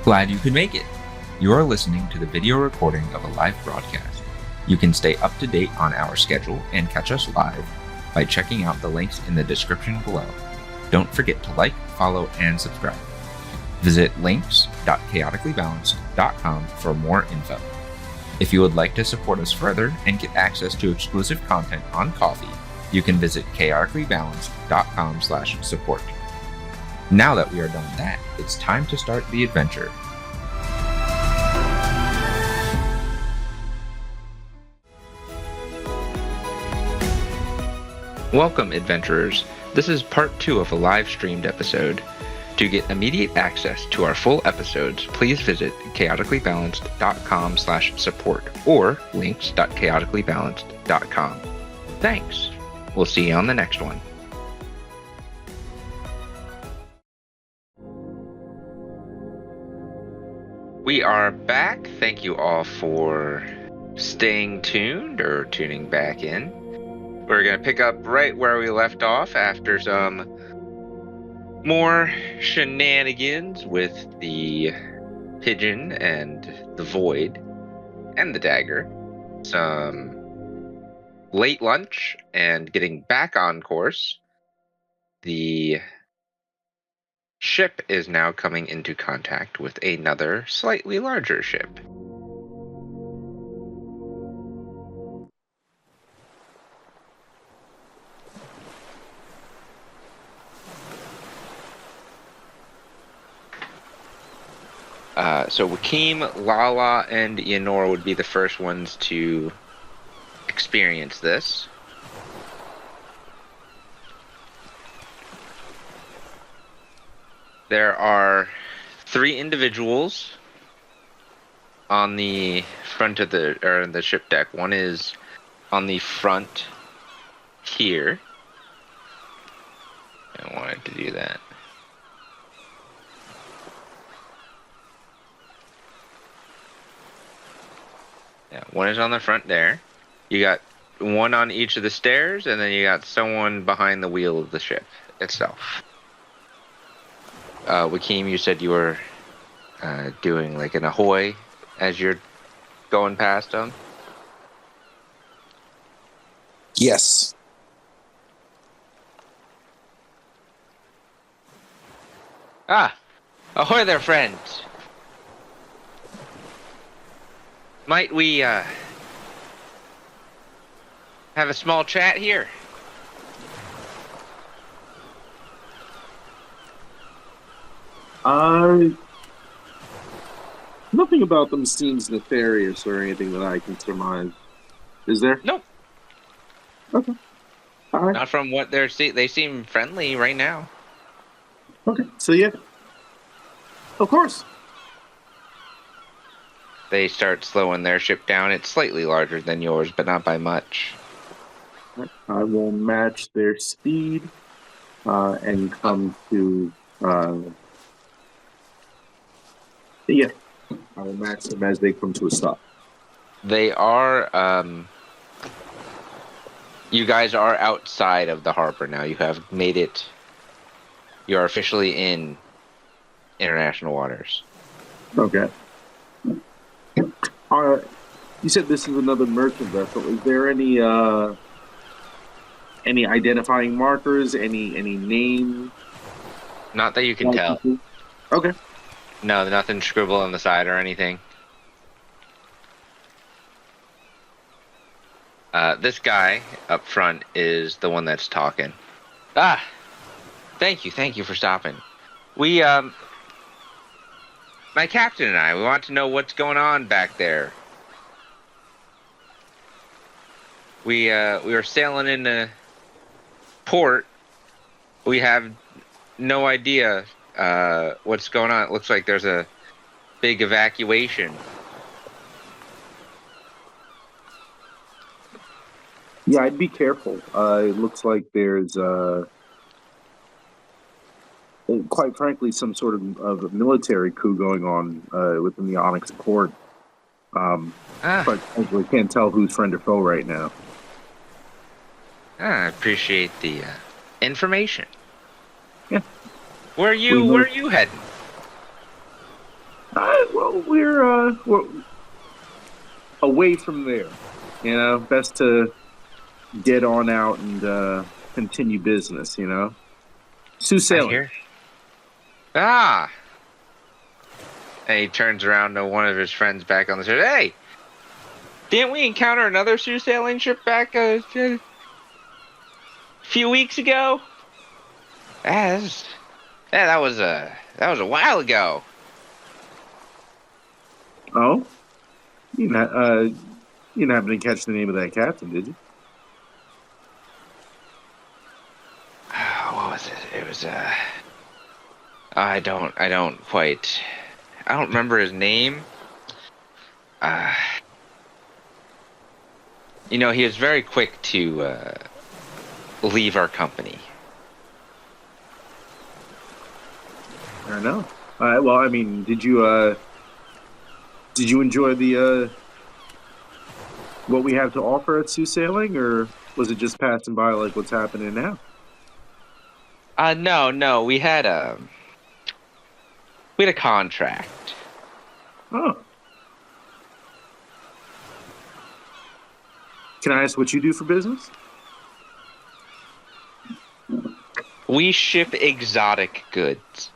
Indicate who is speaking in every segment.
Speaker 1: Glad you could make it. You are listening to the video recording of a live broadcast. You can stay up to date on our schedule and catch us live by checking out the links in the description below. Don't forget to like, follow, and subscribe. Visit links.chaoticallybalanced.com for more info. If you would like to support us further and get access to exclusive content on Ko-fi, you can visit chaoticallybalanced.com/support. Now that we are done with that, it's time to start the adventure. Welcome, adventurers. This is part 2 of a live-streamed episode. To get immediate access to our full episodes, please visit chaoticallybalanced.com/support or links.chaoticallybalanced.com. Thanks. We'll see you on the next one. We are back. Thank you all for staying tuned or tuning back in. We're going to pick up right where we left off after some more shenanigans with the pigeon and the void and the dagger. Some late lunch and getting back on course. The ship is now coming into contact with another slightly larger ship. So Wakim, Lala, and Yenor would be the first ones to experience this. There are 3 individuals on the front of the ship deck. One is on the front here. I wanted to do that. Yeah, one is on the front there. You got one on each of the stairs, and then you got someone behind the wheel of the ship itself. Wakim, you said you were doing like an ahoy as you're going past them?
Speaker 2: Yes.
Speaker 1: Ahoy there, friends! Might we have a small chat here?
Speaker 2: Nothing about them seems nefarious or anything that I can surmise. Is there?
Speaker 1: Nope.
Speaker 2: Okay. All right.
Speaker 1: Not from what they seem friendly right now.
Speaker 2: Okay. So yeah. Of course.
Speaker 1: They start slowing their ship down. It's slightly larger than yours, but not by much.
Speaker 2: I will match their speed and come to... yeah. I will match them as they come to a stop.
Speaker 1: They are... you guys are outside of the harbor now. You have made it... You are officially in international waters.
Speaker 2: Okay. You said this is another merchant vessel. Is there any identifying markers? Any name?
Speaker 1: Not that you can tell.
Speaker 2: Okay.
Speaker 1: No, nothing scribbled on the side or anything. This guy up front is the one that's talking. Thank you for stopping. We, my captain and I, we want to know what's going on back there. We were sailing into port. We have no idea what's going on. It looks like there's a big evacuation.
Speaker 2: Yeah, I'd be careful. It looks like there's, quite frankly, some sort of a military coup going on within the Onyx port. But we can't tell who's friend or foe right now.
Speaker 1: I appreciate the information.
Speaker 2: Yeah.
Speaker 1: Where are you heading?
Speaker 2: Well, we're away from there. You know, best to get on out and continue business. You know, Sioux
Speaker 1: I
Speaker 2: sailing.
Speaker 1: hear. Ah. And he turns around to one of his friends back on the ship. Hey, didn't we encounter another Sioux sailing ship back a few weeks ago? That was a while ago.
Speaker 2: Oh, you didn't happen to catch the name of that captain, did you?
Speaker 1: What was it? It was I don't remember his name. He was very quick to leave our company.
Speaker 2: I know. Well, I mean, did you enjoy the what we have to offer at Sioux Sailing, or was it just passing by like what's happening now?
Speaker 1: No, we had a contract.
Speaker 2: Oh. Can I ask what you do for business?
Speaker 1: We ship exotic goods.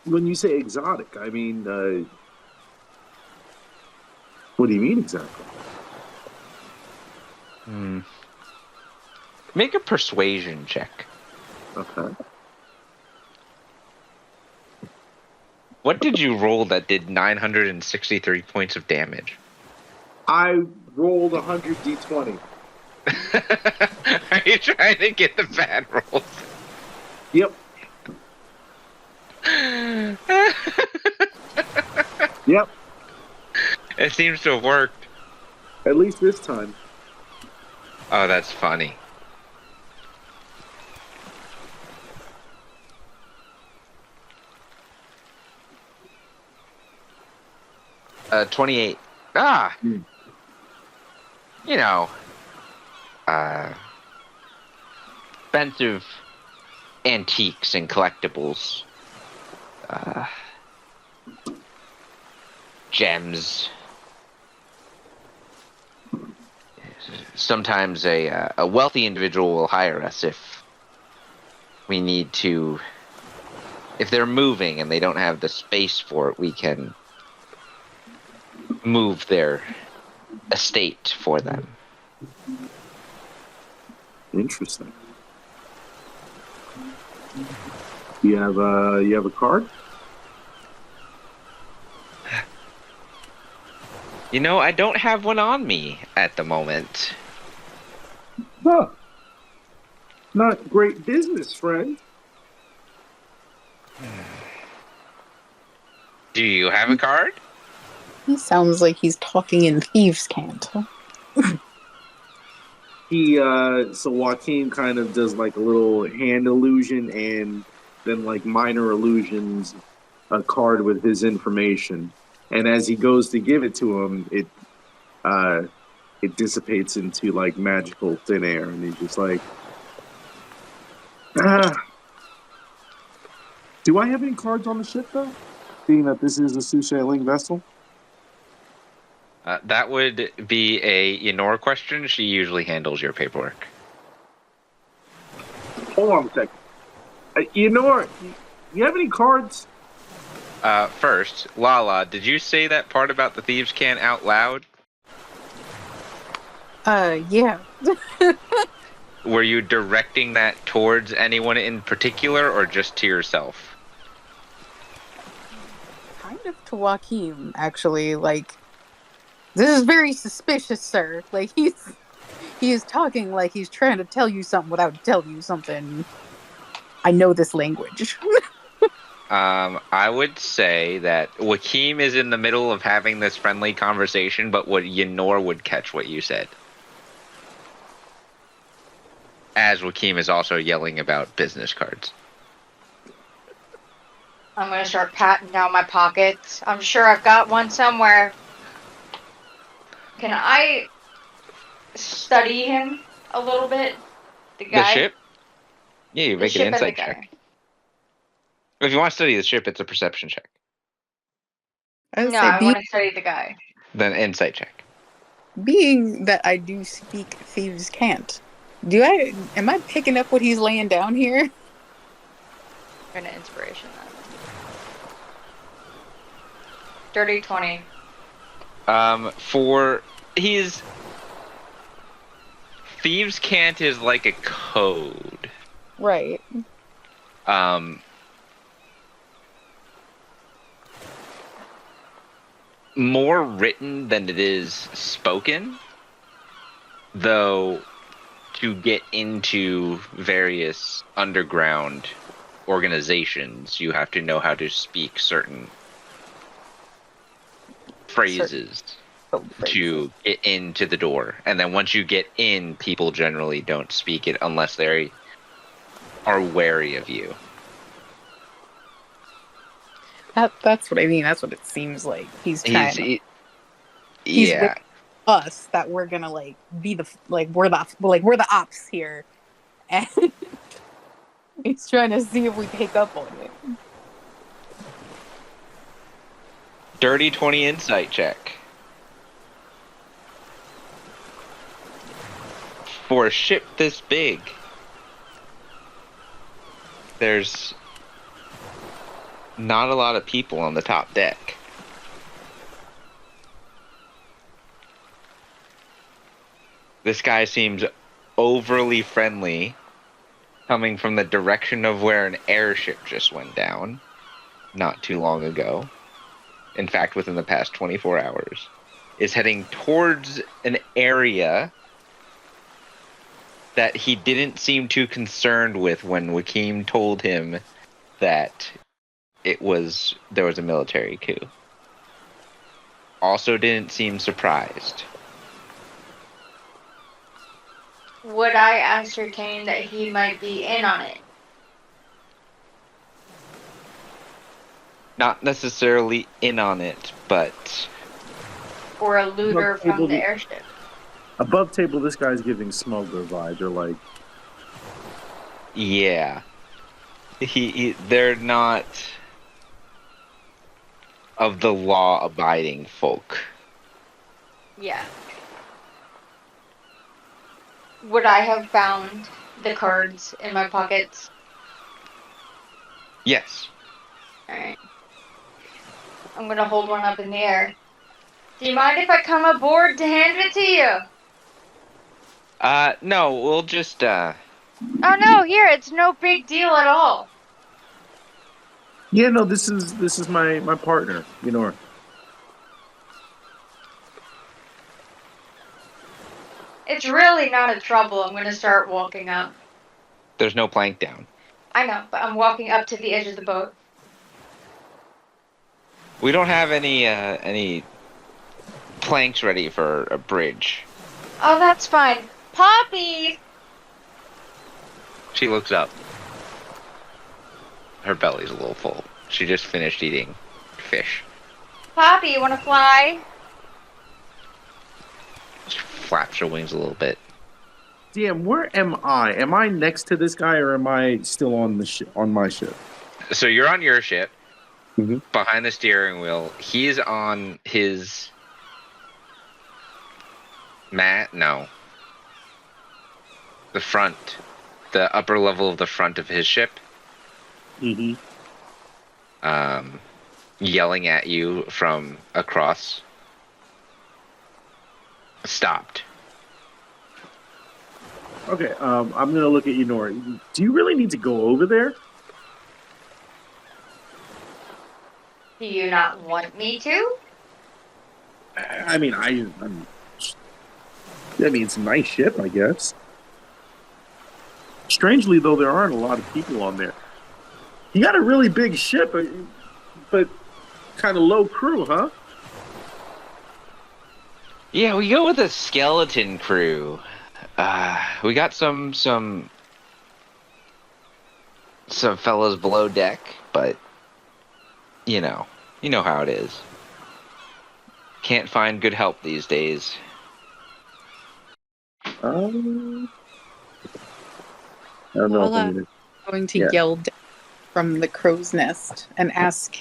Speaker 2: When you say exotic, I mean, what do you mean exactly?
Speaker 1: Make a persuasion check.
Speaker 2: Okay.
Speaker 1: What did you roll that did 963 points of damage?
Speaker 2: I rolled 100 d20.
Speaker 1: Are you trying to get the bad rolls?
Speaker 2: Yep. Yep.
Speaker 1: It seems to have worked.
Speaker 2: At least this time.
Speaker 1: Oh, that's funny. Uh, 28. Ah!
Speaker 2: Mm.
Speaker 1: Expensive antiques and collectibles. Gems. Sometimes a wealthy individual will hire us if we need to. If they're moving and they don't have the space for it, we can move their estate for them.
Speaker 2: Interesting. You have a card?
Speaker 1: I don't have one on me at the moment.
Speaker 2: Huh. Not great business, friend.
Speaker 1: Do you have a card?
Speaker 3: He sounds like he's talking in thieves' cant.
Speaker 2: So Joaquin kind of does like a little hand illusion and then like minor illusions, a card with his information. And as he goes to give it to him, it dissipates into like magical thin air, and he's just like, Do I have any cards on the ship though? Being that this is a Sioux sailing vessel.
Speaker 1: That would be a Yenor question. She usually handles your paperwork.
Speaker 2: Hold on a second. Yenor, you have any cards?
Speaker 1: First, Lala, did you say that part about the thieves' cant out loud?
Speaker 3: Yeah.
Speaker 1: Were you directing that towards anyone in particular or just to yourself?
Speaker 3: Kind of to Joaquin, actually. Like, this is very suspicious, sir. Like, he is talking like he's trying to tell you something without telling you something. I know this language.
Speaker 1: I would say that Joaquin is in the middle of having this friendly conversation, but Yenor would catch what you said. As Joaquin is also yelling about business cards.
Speaker 4: I'm going to start patting down my pockets. I'm sure I've got one somewhere. Can I study him a little bit? The guy?
Speaker 1: The ship? Yeah, you
Speaker 4: The
Speaker 1: make
Speaker 4: ship
Speaker 1: an
Speaker 4: and the
Speaker 1: insight check.
Speaker 4: guy.
Speaker 1: If you want to study the ship, it's a perception check.
Speaker 3: I would
Speaker 4: No,
Speaker 3: say
Speaker 4: I want to study the guy.
Speaker 1: Then insight check.
Speaker 3: being that I do speak thieves can't. Am I picking up what he's laying down here?
Speaker 4: An inspiration then. Dirty 20.
Speaker 1: Thieves can't is like a code.
Speaker 3: Right.
Speaker 1: More written than it is spoken, though. To get into various underground organizations, you have to know how to speak certain phrases to get into the door. And then once you get in, people generally don't speak it unless they are wary of you.
Speaker 3: That's what I mean. That's what it seems like. He's trying.
Speaker 1: He's
Speaker 3: with us that we're gonna be we're the ops here, and he's trying to see if we pick up on it.
Speaker 1: Dirty 20 insight check. For a ship this big, there's not a lot of people on the top deck. This guy seems overly friendly, coming from the direction of where an airship just went down not too long ago. In fact, within the past 24 hours. Is heading towards an area that he didn't seem too concerned with when Wakeem told him that there was a military coup. Also didn't seem surprised.
Speaker 4: Would I ascertain that he might be in on it?
Speaker 1: Not necessarily in on it, but...
Speaker 4: Or a looter from the airship?
Speaker 2: Above table, this guy's giving smuggler vibes. They're like...
Speaker 1: Yeah. They're not of the law-abiding folk.
Speaker 4: Yeah. Would I have found the cards in my pockets?
Speaker 1: Yes.
Speaker 4: Alright. I'm gonna hold one up in the air. Do you mind if I come aboard to hand it to you?
Speaker 1: No, we'll just,
Speaker 4: Oh no, here, it's no big deal at all.
Speaker 2: Yeah, no, this is my partner, you know her.
Speaker 4: It's really not a trouble. I'm gonna start walking up.
Speaker 1: There's no plank down.
Speaker 4: I know, but I'm walking up to the edge of the boat.
Speaker 1: We don't have any planks ready for a bridge.
Speaker 4: Oh, that's fine. Poppy!
Speaker 1: She looks up. Her belly's a little full. She just finished eating fish.
Speaker 4: Poppy, you wanna fly?
Speaker 1: She flaps her wings a little bit.
Speaker 2: DM, where am I? Am I next to this guy, or am I still on my ship?
Speaker 1: So you're on your ship,
Speaker 2: Mm-hmm.
Speaker 1: behind the steering wheel. He's on his mat. No, the front, the upper level of the front of his ship.
Speaker 2: Mm-hmm.
Speaker 1: Yelling at you from across. Stopped.
Speaker 2: Okay, I'm gonna look at you, Nora. Do you really need to go over there?
Speaker 4: Do you not want me to?
Speaker 2: I mean, it's a nice ship, I guess. Strangely, though, there aren't a lot of people on there. You got a really big ship, but kind of low crew, huh?
Speaker 1: Yeah, we go with a skeleton crew. We got some fellas below deck, but you know how it is. Can't find good help these days.
Speaker 2: I don't know.
Speaker 3: Well, going to
Speaker 2: Yeah.
Speaker 3: yell down from the crow's nest and ask,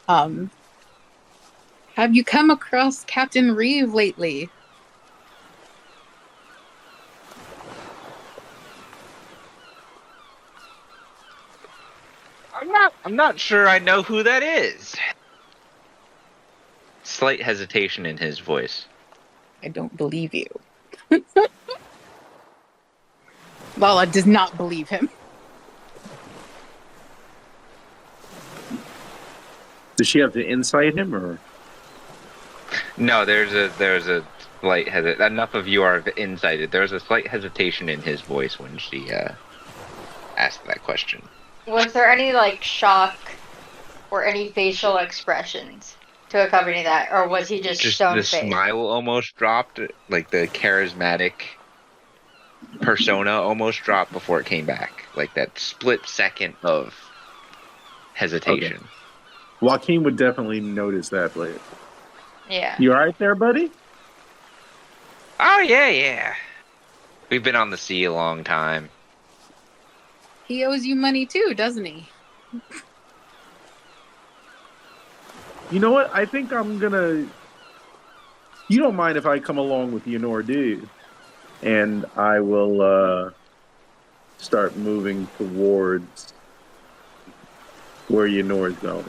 Speaker 3: have you come across Captain Reeve lately?
Speaker 1: I'm not sure I know who that is. Slight hesitation in his voice.
Speaker 3: I don't believe you. Lala does not believe him.
Speaker 2: Does she have to incite him, or?
Speaker 1: No, there's a slight hesitation. Enough of you are incited. There's a slight hesitation in his voice when she asked that question.
Speaker 4: Was there any, like, shock or any facial expressions to accompany that? Or was he just
Speaker 1: The
Speaker 4: stone-faced?
Speaker 1: smile almost dropped, like the charismatic persona almost dropped before it came back. Like that split second of hesitation.
Speaker 2: Okay. Joaquin would definitely notice that later.
Speaker 4: Yeah.
Speaker 2: You all right there, buddy?
Speaker 1: Oh, yeah. We've been on the sea a long time.
Speaker 3: He owes you money too, doesn't he?
Speaker 2: You know what? I think I'm gonna... You don't mind if I come along with you, nor do you? And I will start moving towards where Ynor's going.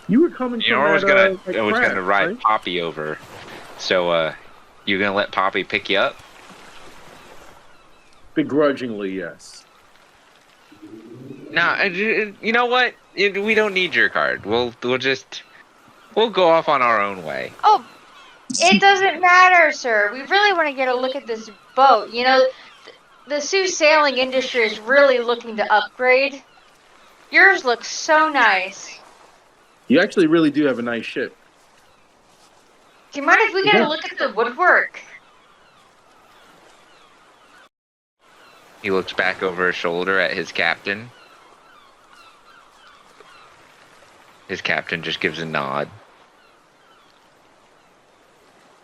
Speaker 2: You were coming from
Speaker 1: Ynor was
Speaker 2: that,
Speaker 1: gonna ride
Speaker 2: right?
Speaker 1: Poppy over. So you gonna let Poppy pick you up?
Speaker 2: Begrudgingly, yes.
Speaker 1: No, you know what? We don't need your card. We'll go off on our own way.
Speaker 4: Oh, it doesn't matter, sir. We really want to get a look at this boat. You know, the Sioux sailing industry is really looking to upgrade. Yours looks so nice.
Speaker 2: You actually really do have a nice ship.
Speaker 4: Do you mind if we get a look at the woodwork?
Speaker 1: He looks back over his shoulder at his captain. His captain just gives a nod.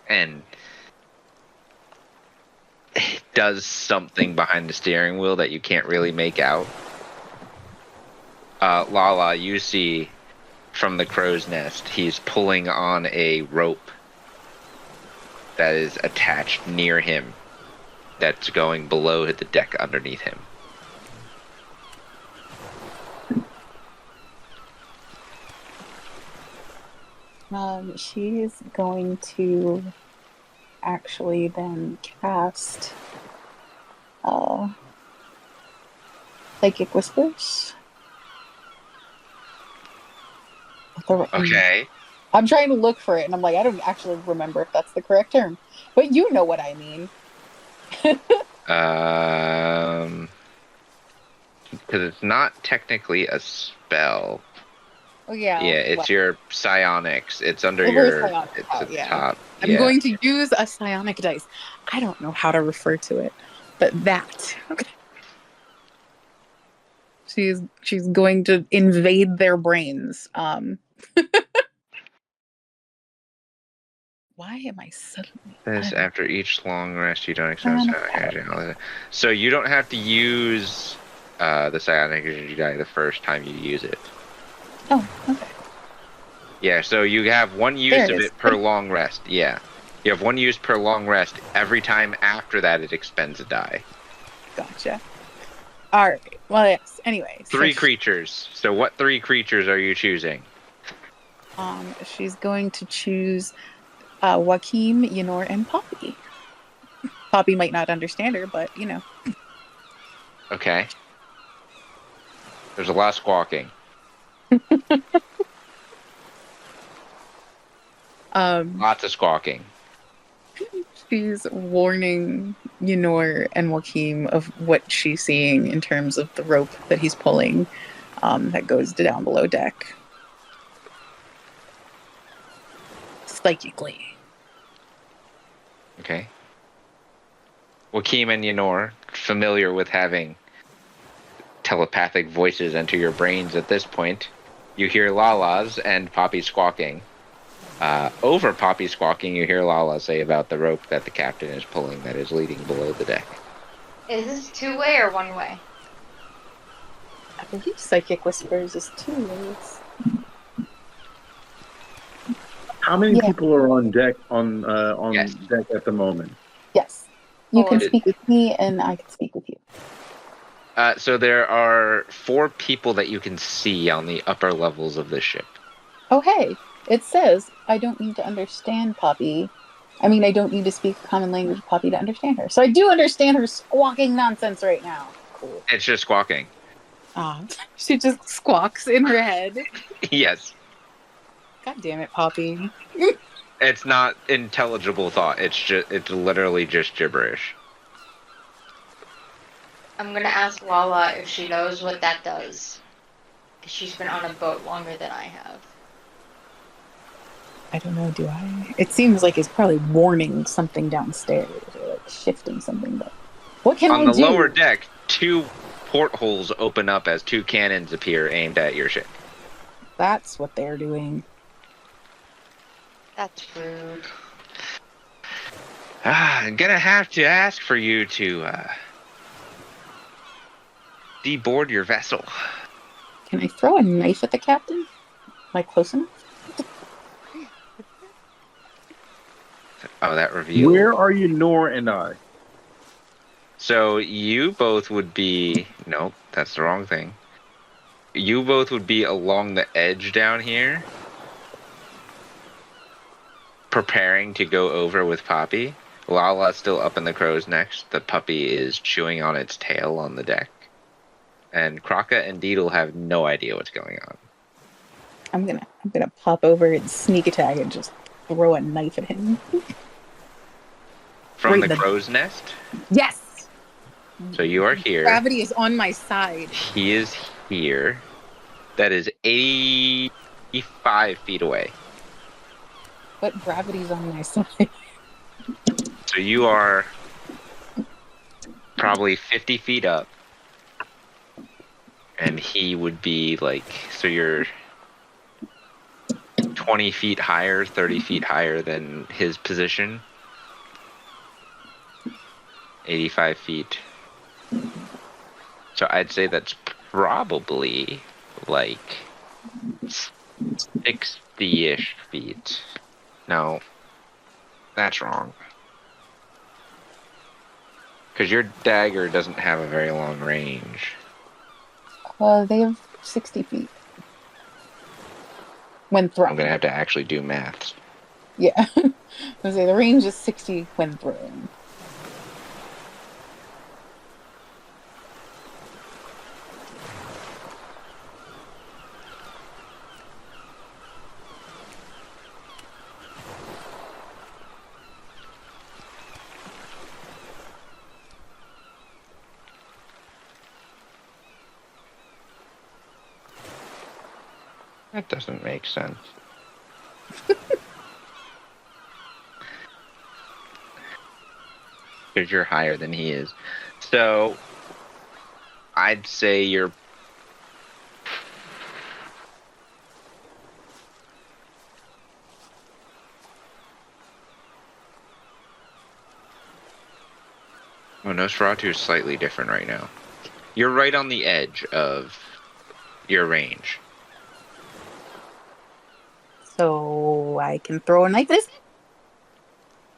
Speaker 1: And does something behind the steering wheel that you can't really make out. Lala, you see from the crow's nest, he's pulling on a rope that is attached near him, that's going below the deck underneath him.
Speaker 3: She's going to actually then cast Psychic Whispers.
Speaker 1: Okay.
Speaker 3: I'm trying to look for it, and I'm like, I don't actually remember if that's the correct term. But you know what I mean.
Speaker 1: Because it's not technically a spell.
Speaker 3: Oh yeah.
Speaker 1: Yeah, it's your psionics. It's under
Speaker 3: Reverse
Speaker 1: your.
Speaker 3: psionics.
Speaker 1: It's
Speaker 3: Oh,
Speaker 1: at the
Speaker 3: yeah.
Speaker 1: top.
Speaker 3: I'm
Speaker 1: Yeah.
Speaker 3: going to use a psionic dice. I don't know how to refer to it, but that. Okay. She's going to invade their brains. Why am I suddenly?
Speaker 1: This after each long rest, you don't expend psionic energy. So you don't have to use the psionic energy die the first time you use it.
Speaker 3: Oh, okay.
Speaker 1: Yeah, so you have one use of it per long rest. Yeah. You have one use per long rest. Every time after that, it expends a die.
Speaker 3: Gotcha. All right. Well, yes. Anyway.
Speaker 1: Three creatures. So what three creatures are you choosing?
Speaker 3: She's going to choose Joaquin, Ynor, and Poppy. Poppy might not understand her, but, you know.
Speaker 1: Okay. There's a lot of squawking. Lots of squawking.
Speaker 3: She's warning Ynor and Joaquin of what she's seeing in terms of the rope that he's pulling that goes down below deck. Psychically.
Speaker 1: Okay. Joaquin and Ynor, familiar with having telepathic voices enter your brains at this point, you hear Lala's and Poppy squawking. Over Poppy squawking, you hear Lala say about the rope that the captain is pulling that is leading below the deck.
Speaker 4: Is this two-way or one-way?
Speaker 3: I believe Psychic Whispers is 2 ways.
Speaker 2: How many
Speaker 3: Yeah.
Speaker 2: people are on deck
Speaker 1: Yes.
Speaker 2: deck at the moment?
Speaker 3: Yes. You
Speaker 4: Oh,
Speaker 3: can
Speaker 4: it-
Speaker 3: speak with me, and I can speak with you.
Speaker 1: So there are 4 people that you can see on the upper levels of the ship.
Speaker 3: Oh, hey. It says, I don't need to understand Poppy. I mean, I don't need to speak common language with Poppy to understand her. So I do understand her squawking nonsense right now. Cool.
Speaker 1: It's just squawking.
Speaker 3: She just squawks in her head.
Speaker 1: Yes.
Speaker 3: God damn it, Poppy.
Speaker 1: It's not intelligible thought. It's literally just gibberish.
Speaker 4: I'm gonna ask Lala if she knows what that does. She's been on a boat longer than I have.
Speaker 3: I don't know, do I? It seems like it's probably warning something downstairs or like shifting something, but what can I
Speaker 1: On
Speaker 3: do?
Speaker 1: the lower deck, 2 portholes open up as 2 cannons appear aimed at your ship.
Speaker 3: That's what they're doing.
Speaker 4: That's rude.
Speaker 1: I'm gonna have to ask for you to deboard your vessel.
Speaker 3: Can I throw a knife at the captain? Am I close enough?
Speaker 1: Oh, that reveal.
Speaker 2: Where are you, Nor and I?
Speaker 1: So you both would be... Nope, that's the wrong thing. You both would be along the edge down here, preparing to go over with Poppy. Lala's still up in the crow's nest. The puppy is chewing on its tail on the deck. And Kraka and Deedle have no idea what's going on.
Speaker 3: I'm gonna pop over and sneak attack and just throw a knife at him.
Speaker 1: From
Speaker 3: Right,
Speaker 1: the crow's nest?
Speaker 3: Yes!
Speaker 1: So you are here.
Speaker 3: Gravity is on my side.
Speaker 1: He is here. That is 85 feet away.
Speaker 3: But gravity's on my side.
Speaker 1: So you are probably 50 feet up. And he would be like, so you're 20 feet higher, 30 feet higher than his position. 85 feet. So I'd say that's probably like 60-ish feet. No, that's wrong. Because your dagger doesn't have a very long range.
Speaker 3: They have 60 feet. When thrown.
Speaker 1: I'm going to have to actually do maths.
Speaker 3: Yeah. I was gonna say the range is 60 when thrown.
Speaker 1: That doesn't make sense. Because you're higher than he is. So, I'd say you're... Oh, Nosferatu is slightly different right now. You're right on the edge of your range.
Speaker 3: So I can throw a knife at his head?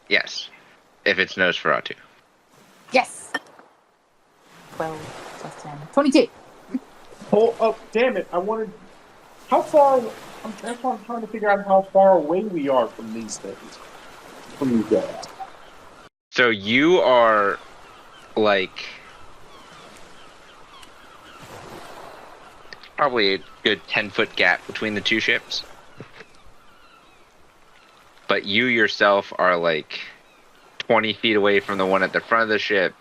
Speaker 1: Yes. If it's Nosferatu.
Speaker 3: Yes! 12 plus 10. 22!
Speaker 2: Oh, damn it. I wanted... How far... That's why I'm trying to figure out how far away we are from these things. From these guys.
Speaker 1: So you are, like... probably a good 10-foot gap between the two ships. But you yourself are like 20 feet away from the one at the front of the ship.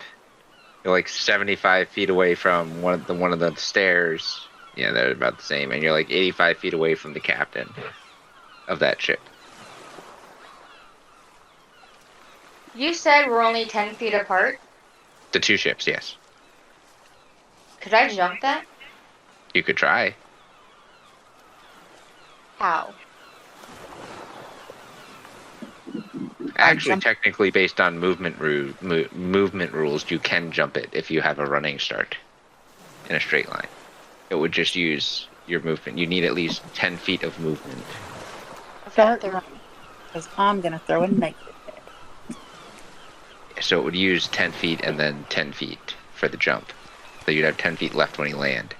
Speaker 1: You're like 75 feet away from one of the stairs. Yeah, they're about the same. And you're like 85 feet away from the captain of that ship.
Speaker 4: You said we're only 10 feet apart.
Speaker 1: The two ships, yes.
Speaker 4: Could I jump that?
Speaker 1: You could try.
Speaker 4: How?
Speaker 1: Actually,
Speaker 3: jump-
Speaker 1: technically, based on movement rules, you can jump it if you have a running start in a straight line. It would just use your movement. You need at least 10 feet of movement.
Speaker 3: Start running, because I'm gonna throw a knife at it.
Speaker 1: So it would use 10 feet and then 10 feet for the jump. So you'd have 10 feet left when you land.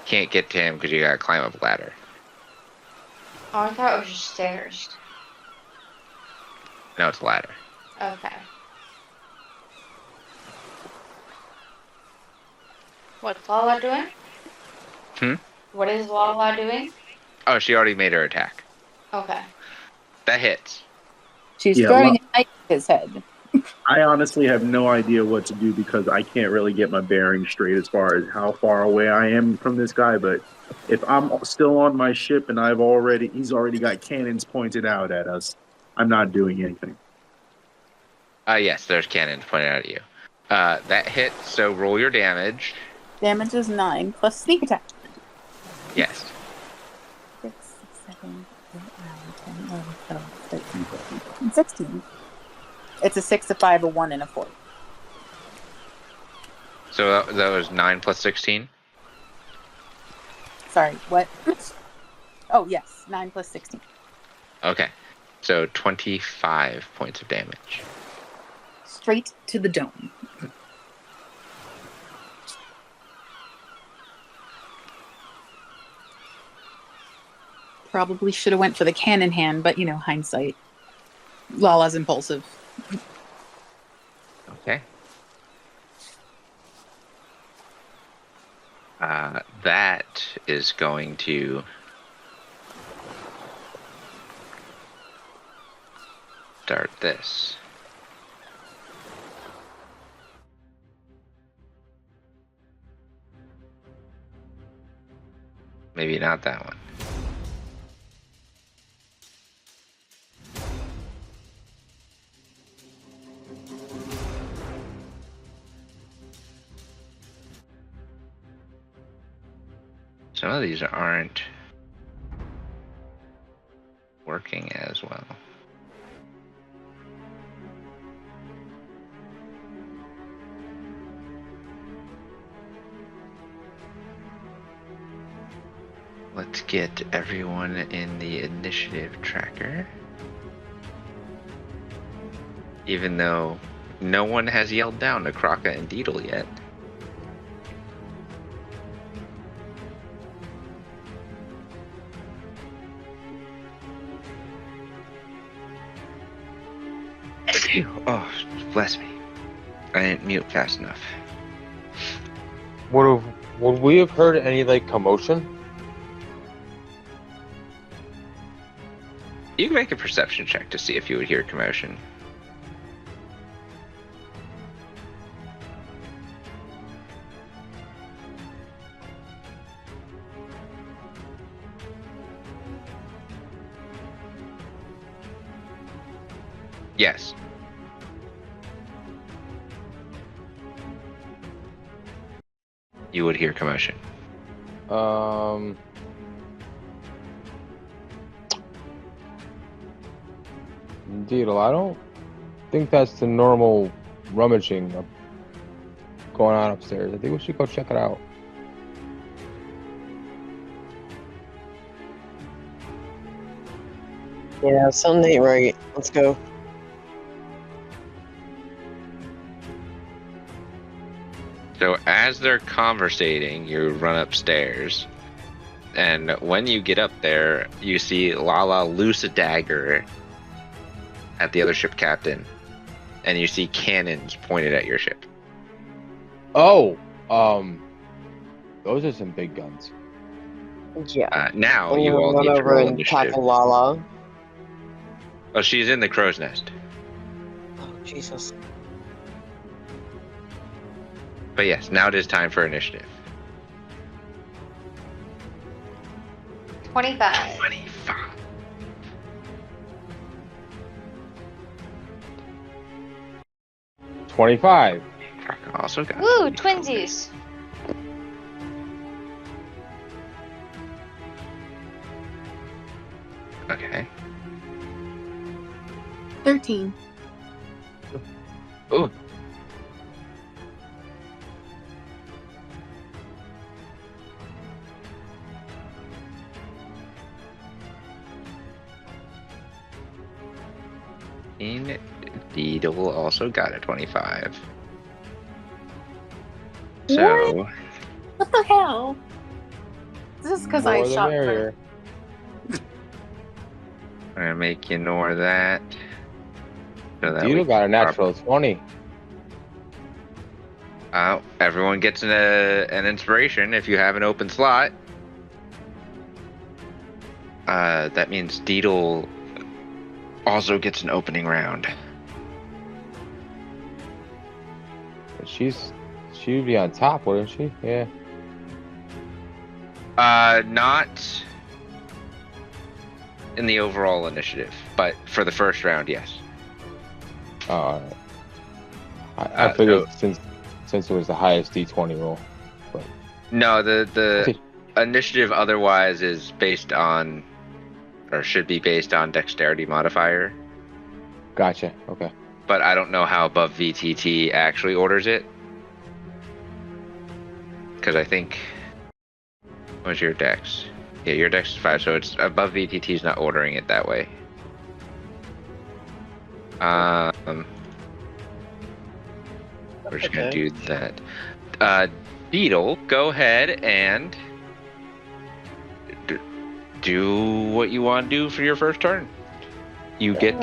Speaker 1: Can't get to him because you gotta climb up a ladder.
Speaker 4: Oh, I thought it was just stairs.
Speaker 1: No, it's a ladder.
Speaker 4: Okay. What's Lala doing?
Speaker 1: Hmm?
Speaker 4: What is Lala doing?
Speaker 1: Oh, she already made her attack.
Speaker 4: Okay.
Speaker 1: That hits.
Speaker 3: She's
Speaker 2: Yeah,
Speaker 3: throwing
Speaker 2: well-
Speaker 3: a knife at his head.
Speaker 2: I honestly have no idea what to do because I can't really get my bearings straight as far as how far away I am from this guy. But if I'm still on my ship and he's already got cannons pointed out at us, I'm not doing anything.
Speaker 1: Yes, there's cannons pointed out at you. That hits, so roll your damage.
Speaker 3: Damage is 9 plus sneak attack.
Speaker 1: Yes.
Speaker 3: 6, 7, 8, 9, 10, 11, 12, 13, 14, 15, 16. It's a 6, a 5, a 1, and a 4.
Speaker 1: So that was 9 plus 16?
Speaker 3: Sorry, what? Oh, yes, 9 plus 16.
Speaker 1: Okay. So 25 points of damage.
Speaker 3: Straight to the dome. Probably should have went for the cannon hand, but hindsight. Lala's impulsive.
Speaker 1: Okay. That is going to start this. Maybe not that one. Some of these aren't working as well. Let's get everyone in the initiative tracker. Even though no one has yelled down to Kraka and Deedle yet. Oh, bless me. I didn't mute fast enough.
Speaker 5: Would we have heard any commotion?
Speaker 1: You can make a perception check to see if you would hear commotion. Yes. You would hear commotion.
Speaker 5: Deedle, I don't think that's the normal rummaging going on upstairs. I think we should go check it out.
Speaker 6: Yeah, something ain't right. Let's go.
Speaker 1: So as they're conversating, you run upstairs. And when you get up there, you see Lala loose a dagger at the other ship captain. And you see cannons pointed at your ship.
Speaker 5: Oh, those are some big guns.
Speaker 6: Yeah.
Speaker 1: Now
Speaker 6: I'm
Speaker 1: you
Speaker 6: gonna
Speaker 1: all
Speaker 6: run
Speaker 1: need to
Speaker 6: over
Speaker 1: roll
Speaker 6: and
Speaker 1: initiative.
Speaker 6: tackle Lala.
Speaker 1: Oh, she's in the crow's nest.
Speaker 6: Oh, Jesus.
Speaker 1: But yes, now it is time for initiative.
Speaker 4: 25.
Speaker 1: 25.
Speaker 5: $25.
Speaker 1: Also got
Speaker 4: Woo, twinsies.
Speaker 1: Okay.
Speaker 3: 13.
Speaker 1: Ooh. Deedle also got a 25. So,
Speaker 3: What the hell? This is because I
Speaker 5: More the
Speaker 3: shot
Speaker 5: merrier.
Speaker 1: I'm gonna make you ignore that. So that
Speaker 5: Dito got a natural 20.
Speaker 1: Everyone gets an inspiration if you have an open slot. That means Deedle also gets an opening round.
Speaker 5: But she'd be on top, wouldn't she? Yeah.
Speaker 1: Not in the overall initiative, but for the first round, yes.
Speaker 5: Oh, all right. I figured
Speaker 1: So,
Speaker 5: since it was the highest D20 roll. But
Speaker 1: no, the initiative otherwise is based on, or should be based on dexterity modifier.
Speaker 5: gotcha. Okay.
Speaker 1: But I don't know how above VTT actually orders it. Because I think, what's your dex? Yeah, your dex is 5, so it's above VTT is not ordering it that way. We're just gonna do that. Beetle, go ahead and do what you want to do for your first turn. You get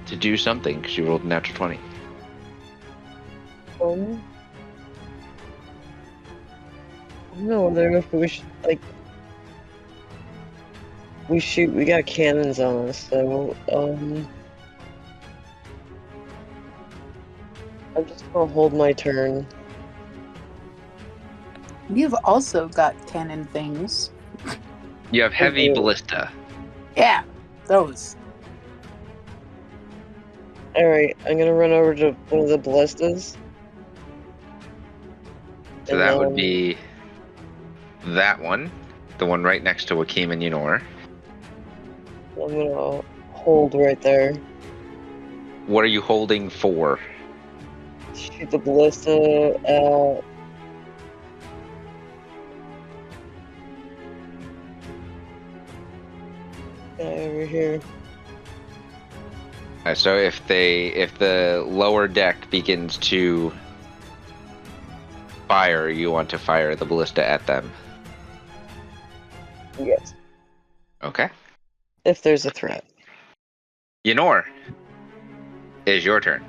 Speaker 1: to do something because you rolled a natural 20.
Speaker 6: I don't know whether if we should, like, we got cannons on us, so, I'm just gonna hold my turn.
Speaker 3: You've also got cannon things.
Speaker 1: You have heavy
Speaker 6: do.
Speaker 1: ballista.
Speaker 3: Yeah, those.
Speaker 6: Alright, I'm gonna run over to one of the ballistas.
Speaker 1: So that would be that one. The one right next to Wakim and Yunor.
Speaker 6: I'm gonna hold right there.
Speaker 1: What are you holding for?
Speaker 6: Shoot the ballista at... over here.
Speaker 1: So if the lower deck begins to fire, you want to fire the ballista at them.
Speaker 6: Yes.
Speaker 1: Okay.
Speaker 6: If there's a threat.
Speaker 1: Yunor, it is your turn.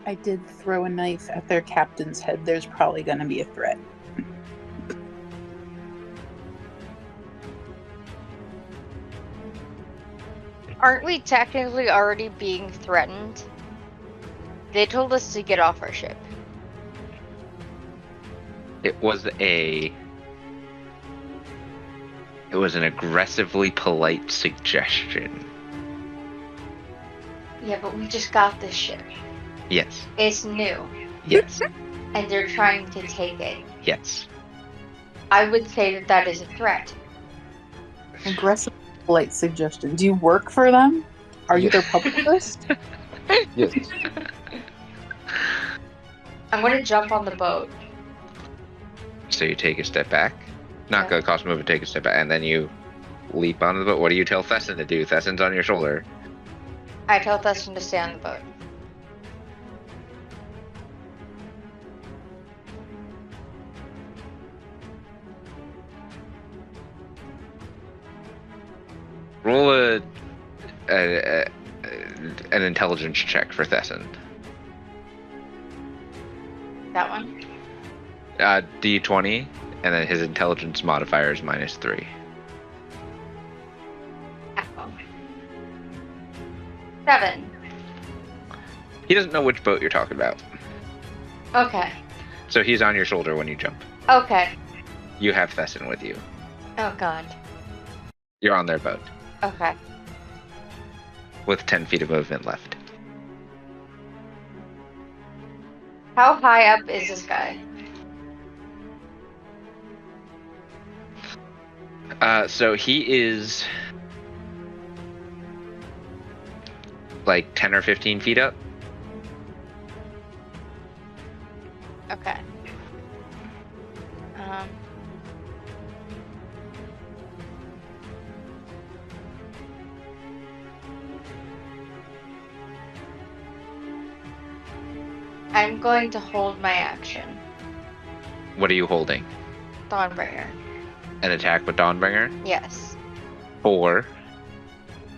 Speaker 3: I did throw a knife at their captain's head. There's probably going to be a threat.
Speaker 4: Aren't we technically already being threatened? They told us to get off our ship.
Speaker 1: It was an aggressively polite suggestion.
Speaker 4: Yeah, but we just got this ship.
Speaker 1: Yes.
Speaker 4: It's new.
Speaker 1: Yes.
Speaker 4: And they're trying to take it.
Speaker 1: Yes.
Speaker 4: I would say that that is a threat.
Speaker 3: Aggressive, polite suggestion. Do you work for them? Are you their publicist?
Speaker 5: Yes.
Speaker 4: I'm going to jump on the boat.
Speaker 1: So you take a step back. Not going to cost move and take a step back, and then you leap onto the boat. What do you tell Thesson to do? Thesson's on your shoulder.
Speaker 4: I tell Thesson to stay on the boat.
Speaker 1: Roll an intelligence check for Thesson.
Speaker 4: That one?
Speaker 1: D20, and then his intelligence modifier is -3.
Speaker 4: Apple. 7.
Speaker 1: He doesn't know which boat you're talking about.
Speaker 4: Okay.
Speaker 1: So he's on your shoulder when you jump.
Speaker 4: Okay.
Speaker 1: You have Thesson with you.
Speaker 4: Oh god.
Speaker 1: You're on their boat
Speaker 4: Okay.
Speaker 1: with 10 feet of movement left.
Speaker 4: How high up is this guy?
Speaker 1: So he is like 10 or 15 feet up.
Speaker 4: Okay. I'm going to hold my action.
Speaker 1: What are you holding?
Speaker 4: Dawnbringer.
Speaker 1: An attack with Dawnbringer?
Speaker 4: Yes.
Speaker 1: For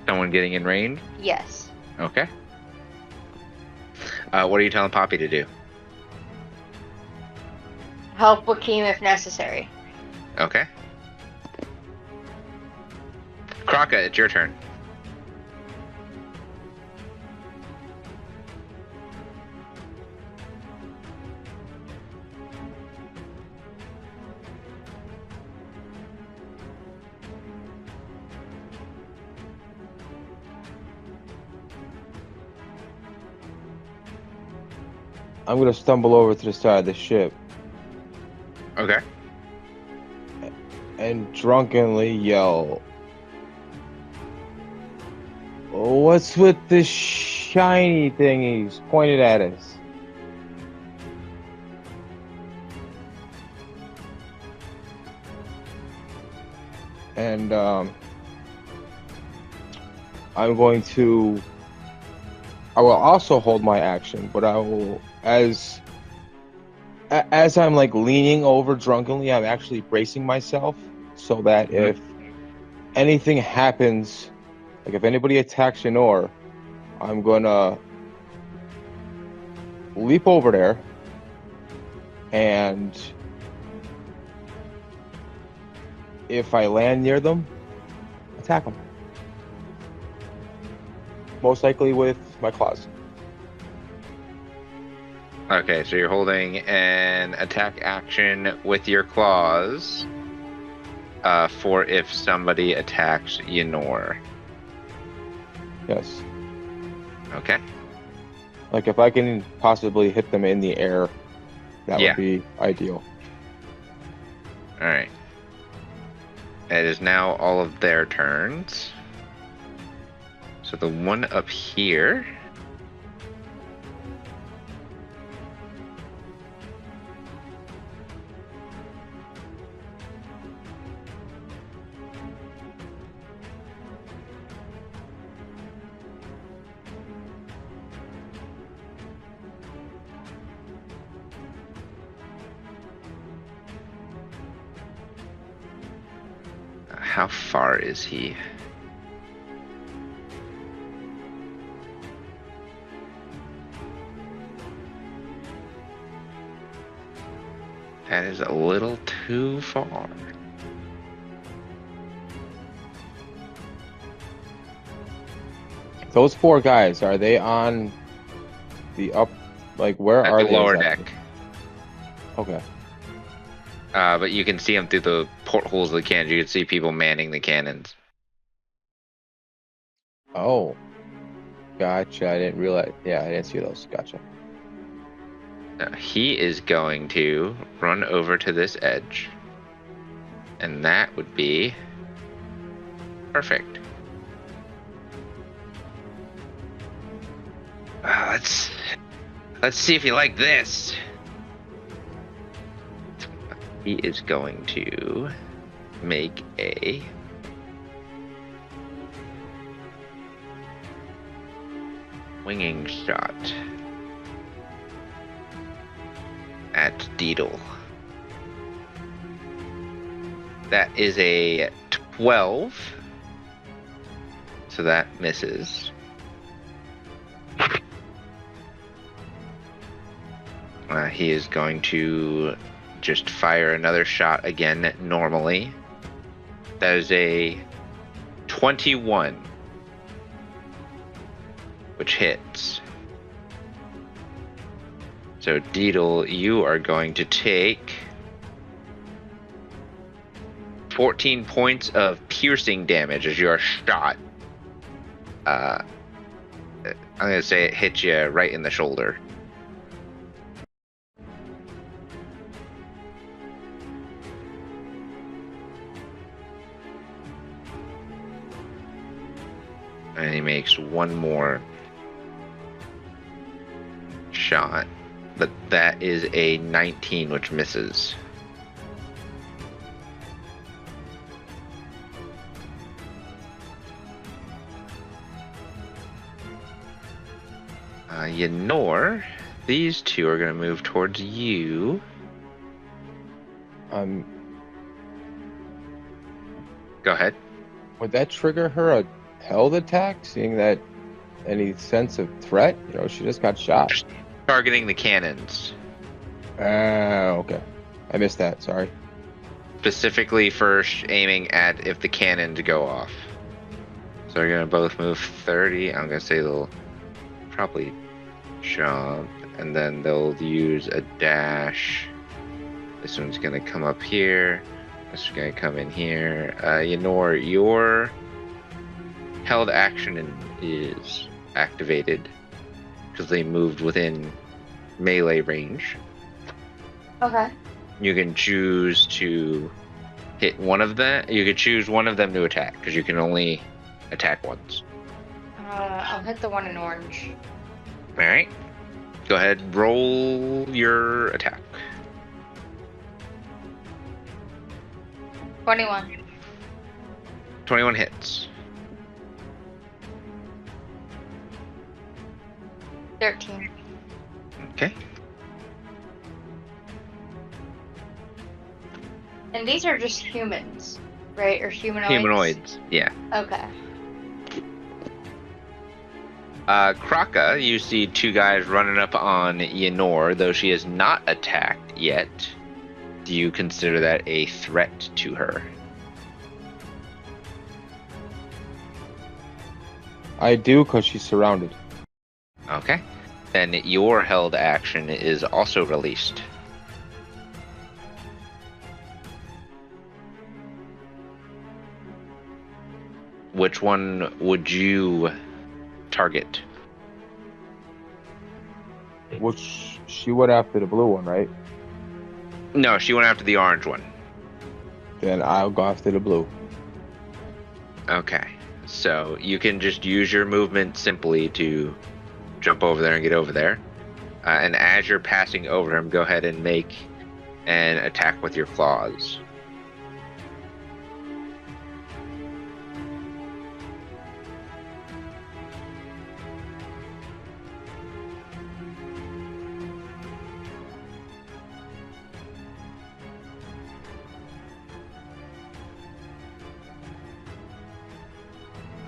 Speaker 1: someone getting in range?
Speaker 4: Yes.
Speaker 1: Okay. What are you telling Poppy to do?
Speaker 4: Help Wakeem if necessary.
Speaker 1: Okay. Kraka, it's your turn.
Speaker 5: I'm gonna stumble over to the side of the ship
Speaker 1: Okay.
Speaker 5: and drunkenly yell, "What's with the shiny thingies pointed at us?" And I will also hold my action, but I will, as I'm like leaning over drunkenly, I'm actually bracing myself so that if anything happens, like if anybody attacks Yanor, I'm gonna leap over there and if I land near them, attack them. Most likely with my claws.
Speaker 1: Okay, so you're holding an attack action with your claws for if somebody attacks Yanor.
Speaker 5: Yes.
Speaker 1: Okay.
Speaker 5: Like if I can possibly hit them in the air, that would be ideal.
Speaker 1: Alright. It is now all of their turns. So the one up here. How far is he? That is a little too far.
Speaker 5: Those four guys, are they on the up, like where
Speaker 1: At
Speaker 5: are
Speaker 1: the
Speaker 5: they?
Speaker 1: lower
Speaker 5: exactly?
Speaker 1: deck.
Speaker 5: Okay.
Speaker 1: But you can see them through the portholes of the cannons. You can see people manning the cannons.
Speaker 5: Oh. Gotcha. I didn't realize. Yeah, I didn't see those. Gotcha.
Speaker 1: He is going to run over to this edge. And that would be perfect. Let's see if you like this. He is going to make a winging shot at Deedle. That is a 12. So that misses. He is going to just fire another shot again normally. That is a 21, which hits. So Deedle, you are going to take 14 points of piercing damage as you are shot. I'm going to say it hits you right in the shoulder. And he makes one more shot. But that is a 19, which misses. Yenor, these two are going to move towards you. Go ahead.
Speaker 5: Would that trigger her a held attack, seeing that any sense of threat? You know, she just got shot.
Speaker 1: Just targeting the cannons.
Speaker 5: Okay. I missed that, sorry.
Speaker 1: Specifically first aiming at if the cannons go off. So they're going to both move 30. I'm going to say they'll probably jump, and then they'll use a dash. This one's going to come up here. This is going to come in here. Yenor, your held action is activated because they moved within melee range.
Speaker 4: Okay.
Speaker 1: You can choose to hit one of them. You could choose one of them to attack because you can only attack once.
Speaker 4: I'll hit the one in orange.
Speaker 1: All right. Go ahead. Roll your attack.
Speaker 4: 21.
Speaker 1: 21 hits.
Speaker 4: 13.
Speaker 1: Okay.
Speaker 4: And these are just humans, right? Or humanoids?
Speaker 1: Humanoids. Yeah.
Speaker 4: Okay.
Speaker 1: Kraka, you see two guys running up on Yenor, though she is not attacked yet. Do you consider that a threat to her?
Speaker 5: I do, because she's surrounded.
Speaker 1: Okay. Then your held action is also released. Which one would you target?
Speaker 5: Which she went after the blue one, right?
Speaker 1: No, she went after the orange one.
Speaker 5: Then I'll go after the blue.
Speaker 1: Okay. So you can just use your movement simply to jump over there and get over there. And as you're passing over him, go ahead and make an attack with your claws.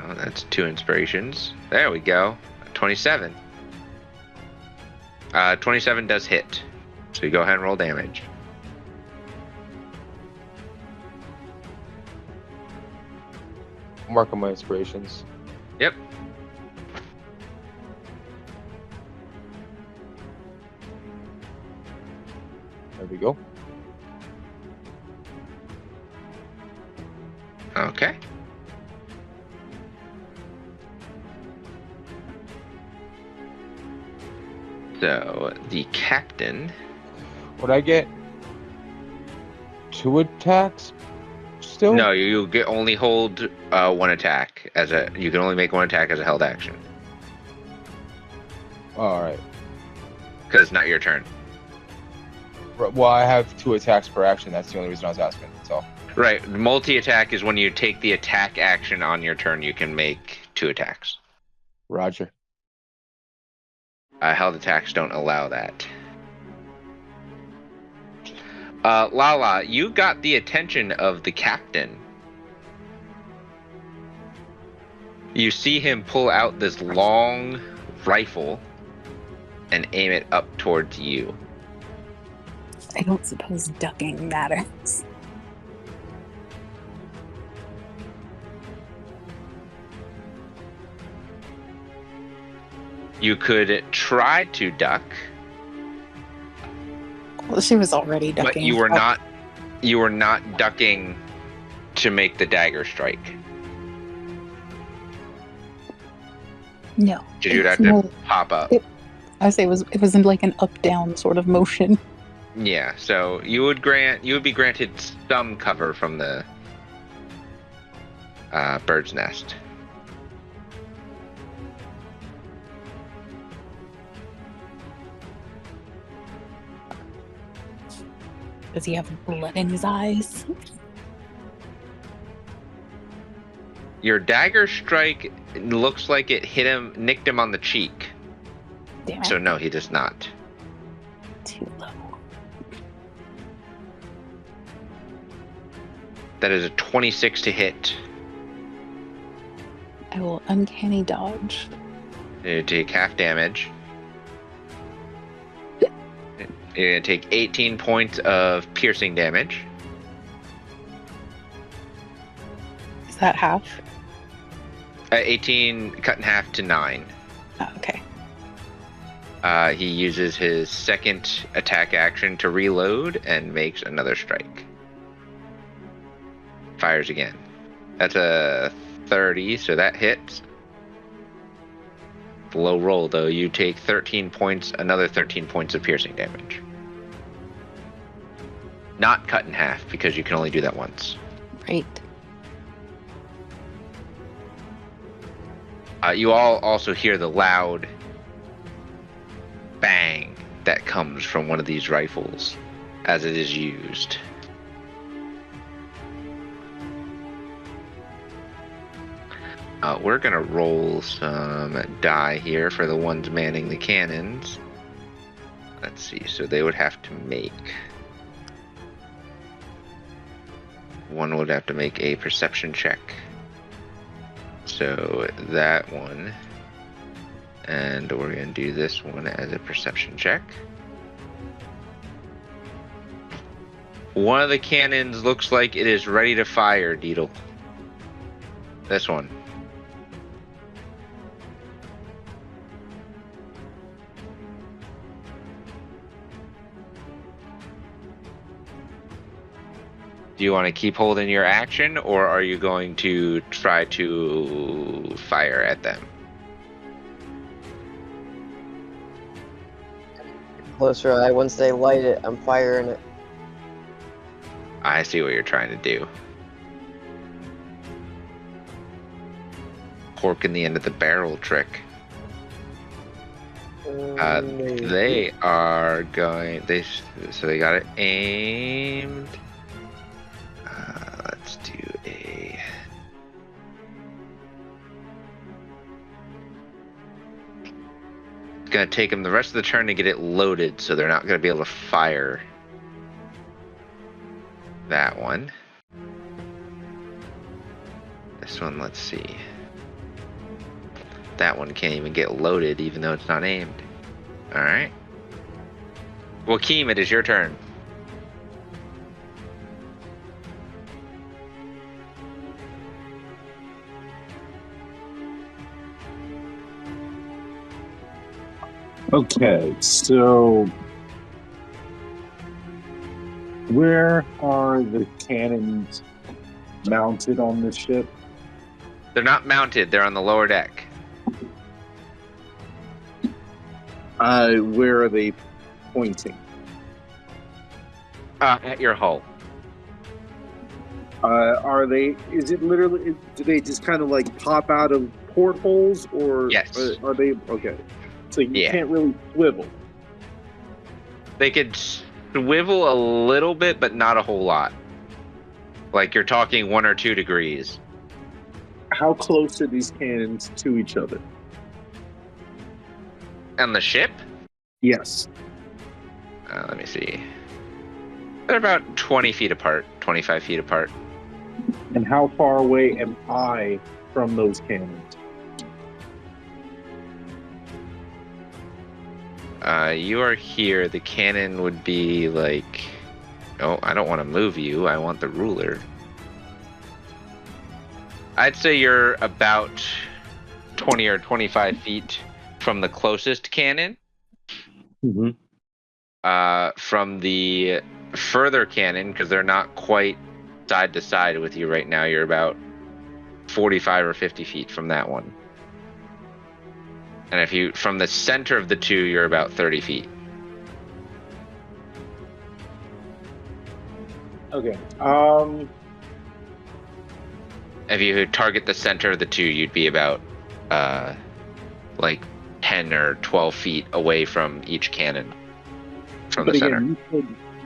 Speaker 1: Oh, that's 2 inspirations. There we go. 27. 27 does hit. So you go ahead and roll damage.
Speaker 5: Mark on my inspirations.
Speaker 1: Yep.
Speaker 5: There we go.
Speaker 1: Okay. So the captain.
Speaker 5: Would I get 2 attacks still?
Speaker 1: No, you get only hold one attack as a. You can only make one attack as a held action
Speaker 5: All right.
Speaker 1: because it's not your turn.
Speaker 5: Well, I have 2 attacks per action. That's the only reason I was asking. So.
Speaker 1: Right. Multi-attack is when you take the attack action on your turn. You can make 2 attacks.
Speaker 5: Roger.
Speaker 1: Held attacks don't allow that. Lala, you got the attention of the captain. You see him pull out this long rifle and aim it up towards you.
Speaker 3: I don't suppose ducking matters.
Speaker 1: You could try to duck,
Speaker 3: Well, she was already ducking.
Speaker 1: but you were not. You were not ducking to make the dagger strike.
Speaker 3: No.
Speaker 1: You'd have to pop up.
Speaker 3: I say it was in like an up-down sort of motion.
Speaker 1: Yeah, so you would be granted some cover from the bird's nest.
Speaker 3: Does he have blood in his eyes?
Speaker 1: Your dagger strike looks like it nicked him on the cheek.
Speaker 3: Damn it.
Speaker 1: So no, he does not.
Speaker 3: Too low.
Speaker 1: That is a 26 to hit.
Speaker 3: I will uncanny dodge.
Speaker 1: You take half damage. You're going to take 18 points of piercing damage.
Speaker 3: Is that half?
Speaker 1: 18 cut in half to 9.
Speaker 3: Oh, okay.
Speaker 1: He uses his second attack action to reload and makes another strike. Fires again. That's a 30, so that hits. Low roll, though. You take 13 points, another 13 points of piercing damage. Not cut in half, because you can only do that once.
Speaker 3: Right.
Speaker 1: You all also hear the loud bang that comes from one of these rifles as it is used. We're gonna roll some die here for the ones manning the cannons. Let's see, so they would have to make... One would have to make a perception check. So that one, and we're going to do this one as a perception check. One of the cannons looks like it is ready to fire, Deedle. This one. Do you want to keep holding your action, or are you going to try to fire at them?
Speaker 6: Closer eye. Once they light it, I'm firing it.
Speaker 1: I see what you're trying to do. Cork in the end of the barrel trick. They are going... So they got it aimed... Let's do a... It's going to take them the rest of the turn to get it loaded, so they're not going to be able to fire that one. This one, let's see. That one can't even get loaded, even though it's not aimed. Alright. Joaquim, it is your turn.
Speaker 2: Okay, so where are the cannons mounted on this ship?
Speaker 1: They're not mounted, they're on the lower deck.
Speaker 2: Where are they pointing?
Speaker 1: At your hull.
Speaker 2: Are they, is it literally, do they just kind of like pop out of portholes, or
Speaker 1: Yes.
Speaker 2: are they, okay. So you
Speaker 1: Yeah.
Speaker 2: can't really swivel.
Speaker 1: They could swivel a little bit, but not a whole lot. Like you're talking 1 or 2 degrees.
Speaker 2: How close are these cannons to each other?
Speaker 1: On the ship?
Speaker 2: Yes.
Speaker 1: Let me see. They're about 20 feet apart, 25 feet apart.
Speaker 2: And how far away am I from those cannons?
Speaker 1: You are here. The cannon would be like... Oh, I don't want to move you. I want the ruler. I'd say you're about 20 or 25 feet from the closest cannon.
Speaker 2: Mm-hmm.
Speaker 1: From the further cannon, because they're not quite side to side with you right now, you're about 45 or 50 feet from that one. And if you, from the center of the two, you're about 30 feet.
Speaker 2: Okay.
Speaker 1: If you target the center of the two, you'd be about, like 10 or 12 feet away from each cannon from the center.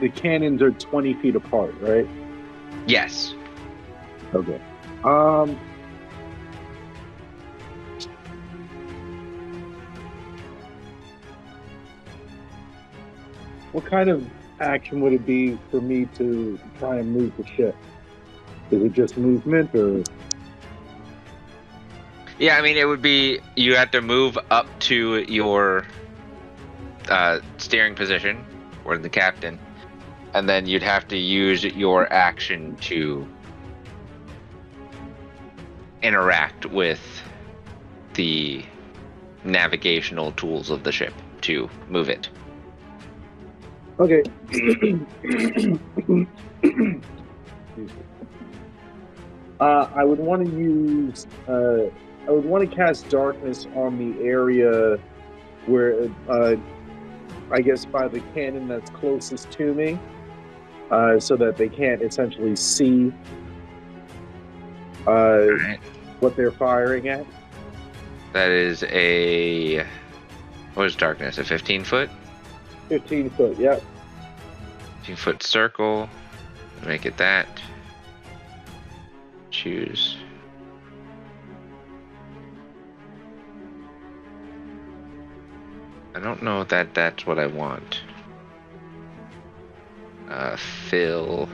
Speaker 2: the cannons are 20 feet apart, right?
Speaker 1: Yes.
Speaker 2: Okay. What kind of action would it be for me to try and move the ship? Is it just movement, or?
Speaker 1: Yeah, I mean, it would be you have to move up to your steering position, or the captain, and then you'd have to use your action to interact with the navigational tools of the ship to move it.
Speaker 2: Okay. I would want to use. I would want to cast darkness on the area where, I guess, by the cannon that's closest to me, so that they can't essentially see
Speaker 1: Right.
Speaker 2: what they're firing at.
Speaker 1: That is a... What is darkness? A 15-foot?
Speaker 2: 15 foot, yep.
Speaker 1: 15-foot circle. Make it that. Choose. I don't know that that's what I want. Fill.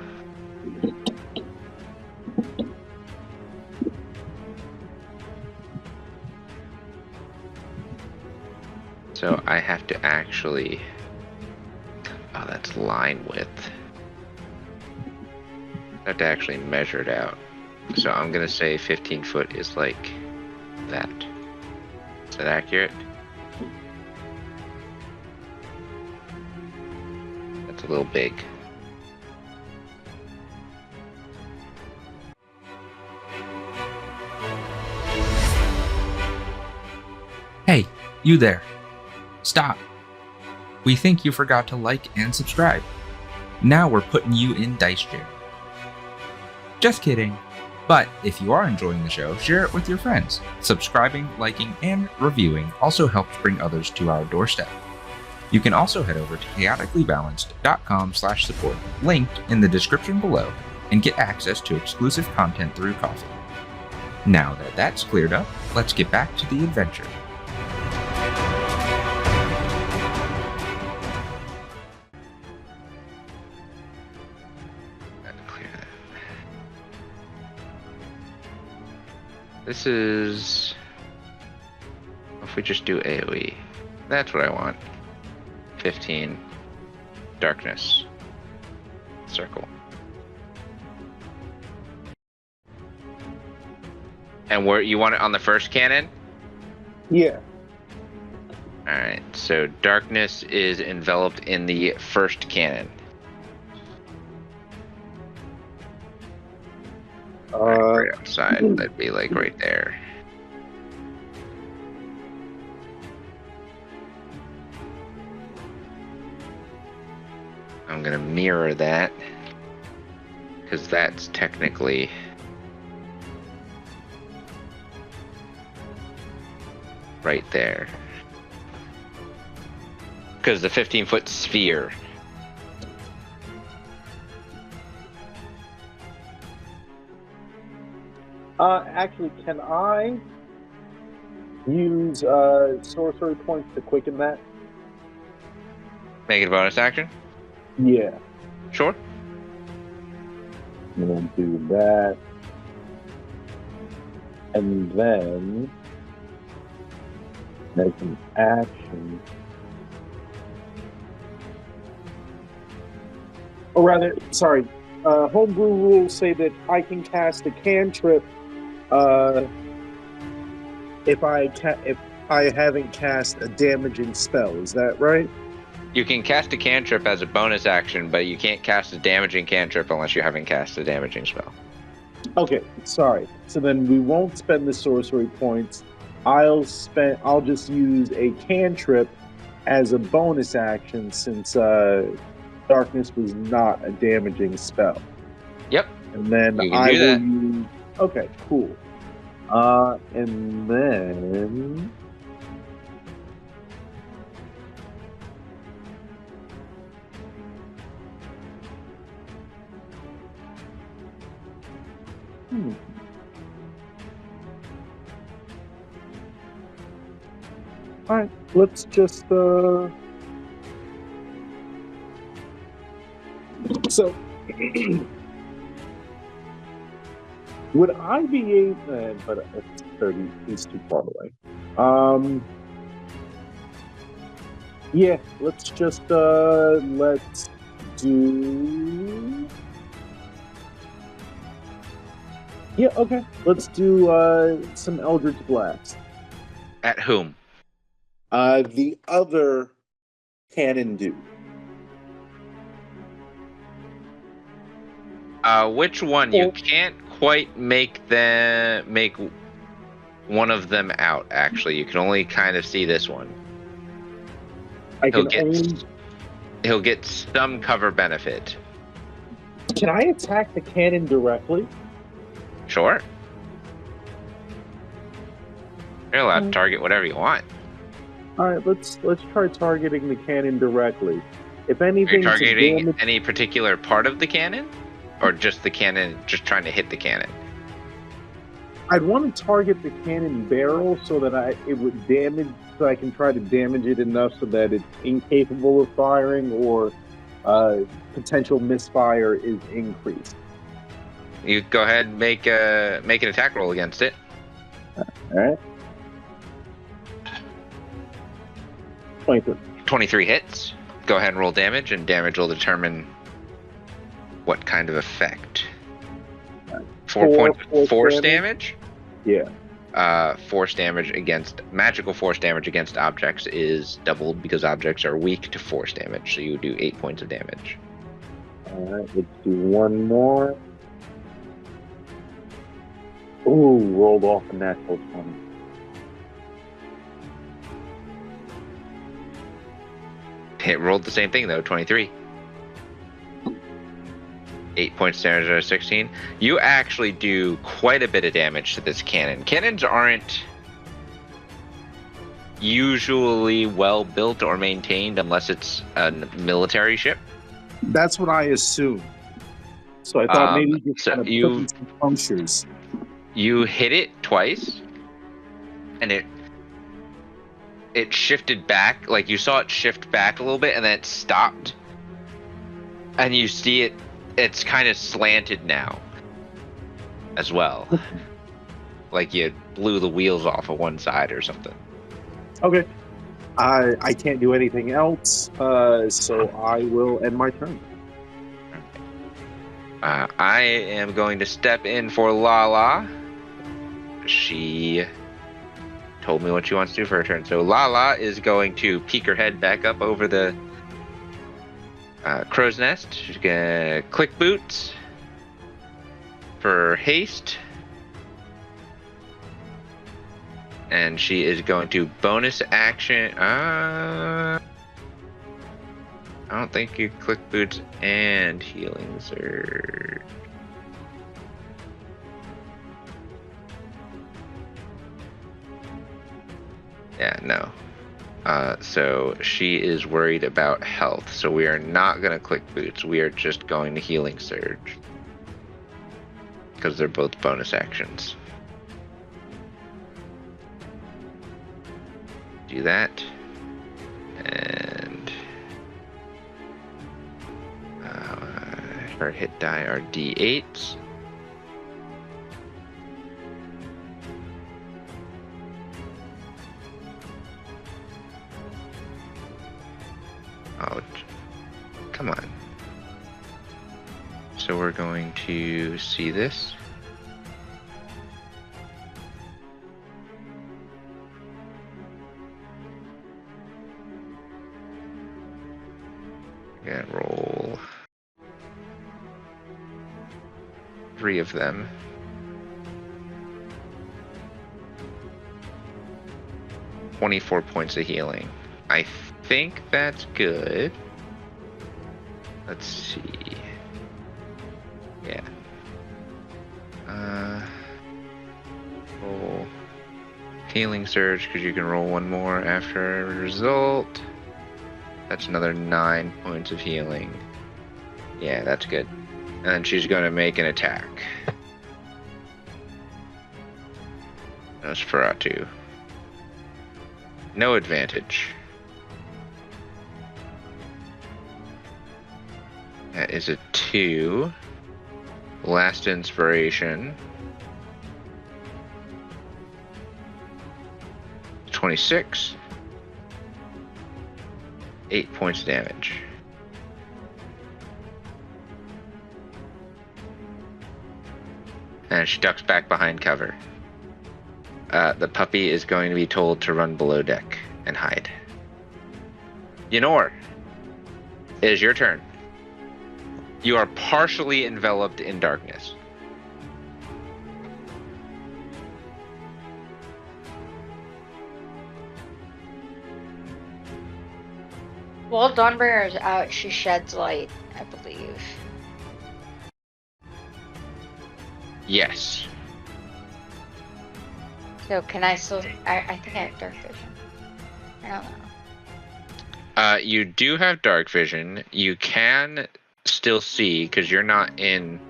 Speaker 1: So I have to actually... Oh, that's line width. I have to actually measure it out. So I'm gonna say 15 foot is like that. Is that accurate? That's a little big.
Speaker 7: Hey, you there. Stop. We think you forgot to like and subscribe. Now we're putting you in dice jail. Just kidding. But if you are enjoying the show, share it with your friends. Subscribing, liking, and reviewing also helps bring others to our doorstep. You can also head over to chaoticallybalanced.com/support, linked in the description below, and get access to exclusive content through Coffee. Now that that's cleared up, let's get back to the adventure.
Speaker 1: This is... If we just do AoE. That's what I want. 15. Darkness. Circle. And where you want it on the first cannon?
Speaker 2: Yeah.
Speaker 1: Alright, so darkness is enveloped in the first cannon. Right outside, that'd be like right there. I'm gonna mirror that, because that's technically right there. Because the 15-foot sphere.
Speaker 2: Actually, can I use sorcery points to quicken that?
Speaker 1: Make it a bonus action?
Speaker 2: Yeah.
Speaker 1: Sure.
Speaker 2: I'm gonna do that. And then make an action. Or rather, sorry, homebrew rules say that I can cast a cantrip if I haven't cast a damaging spell. Is that right?
Speaker 1: You can cast a cantrip as a bonus action, but you can't cast a damaging cantrip unless you haven't cast a damaging spell.
Speaker 2: Okay, sorry. So then we won't spend the sorcery points. I'll just use a cantrip as a bonus action since darkness was not a damaging spell.
Speaker 1: Yep.
Speaker 2: And then
Speaker 1: You can
Speaker 2: I
Speaker 1: do
Speaker 2: will
Speaker 1: that.
Speaker 2: use. Okay, cool. And then Alright, let's just, So, would I be able... but it's 30, he's too far away. Yeah, let's just, let's do... Yeah, okay. Let's do, some Eldritch Blast.
Speaker 1: At whom?
Speaker 2: The other cannon dude.
Speaker 1: Which one? You can't quite make one of them out. Actually, you can only kind of see this one. He'll get some cover benefit.
Speaker 2: Can I attack the cannon directly?
Speaker 1: Sure. You're allowed to target whatever you want.
Speaker 2: All right, let's try targeting the cannon directly. If anything,
Speaker 1: are you targeting any particular part of the cannon, or just the cannon? Just trying to hit the cannon.
Speaker 2: I'd want to target the cannon barrel so that it would damage, so I can try to damage it enough so that it's incapable of firing, or potential misfire is increased.
Speaker 1: You go ahead and make an attack roll against it.
Speaker 2: All right. 23.
Speaker 1: 23 hits. Go ahead and roll damage, and damage will determine what kind of effect. 4 points of force damage?
Speaker 2: Yeah.
Speaker 1: Force damage against... Magical force damage against objects is doubled because objects are weak to force damage, so you do 8 points of damage.
Speaker 2: Alright, let's do one more. Ooh, rolled off a natural 20.
Speaker 1: It rolled the same thing, though, 23. 8 points damage out of 16. You actually do quite a bit of damage to this cannon. Cannons aren't usually well built or maintained unless it's a military ship.
Speaker 2: That's what I assumed. So I thought maybe you
Speaker 1: so
Speaker 2: kind of put some punctures.
Speaker 1: You hit it twice, and it shifted back. Like, you saw it shift back a little bit, and then it stopped. And you see it's kind of slanted now as well. Like you blew the wheels off of one side or something.
Speaker 2: Okay. I can't do anything else, so I will end my turn.
Speaker 1: I am going to step in for Lala. She told me what she wants to do for her turn. So Lala is going to peek her head back up over the crow's nest. She's gonna click boots for haste, and she is going to bonus action. I don't think you click boots and healing surge. Yeah, no. So she is worried about health, so we are not going to click boots. We are just going to healing surge, because they're both bonus actions. Do that, and her hit die are D8s. Oh, come on. So we're going to see this. And roll 3 of them. $24 points of healing. I think that's good. Let's see. Yeah. Roll healing surge, because you can roll one more after a result. That's another 9 points of healing. Yeah, that's good. And then she's going to make an attack. Nosferatu. No advantage. That is a 2. Last inspiration. 26. 8 points of damage. And she ducks back behind cover. The puppy is going to be told to run below deck and hide. Ynor, it is your turn. You are partially enveloped in darkness.
Speaker 4: While Dawnbringer is out, she sheds light, I believe.
Speaker 1: Yes.
Speaker 4: So can I still... I think I have dark vision. I don't know.
Speaker 1: You do have dark vision. You can still see, because you're not in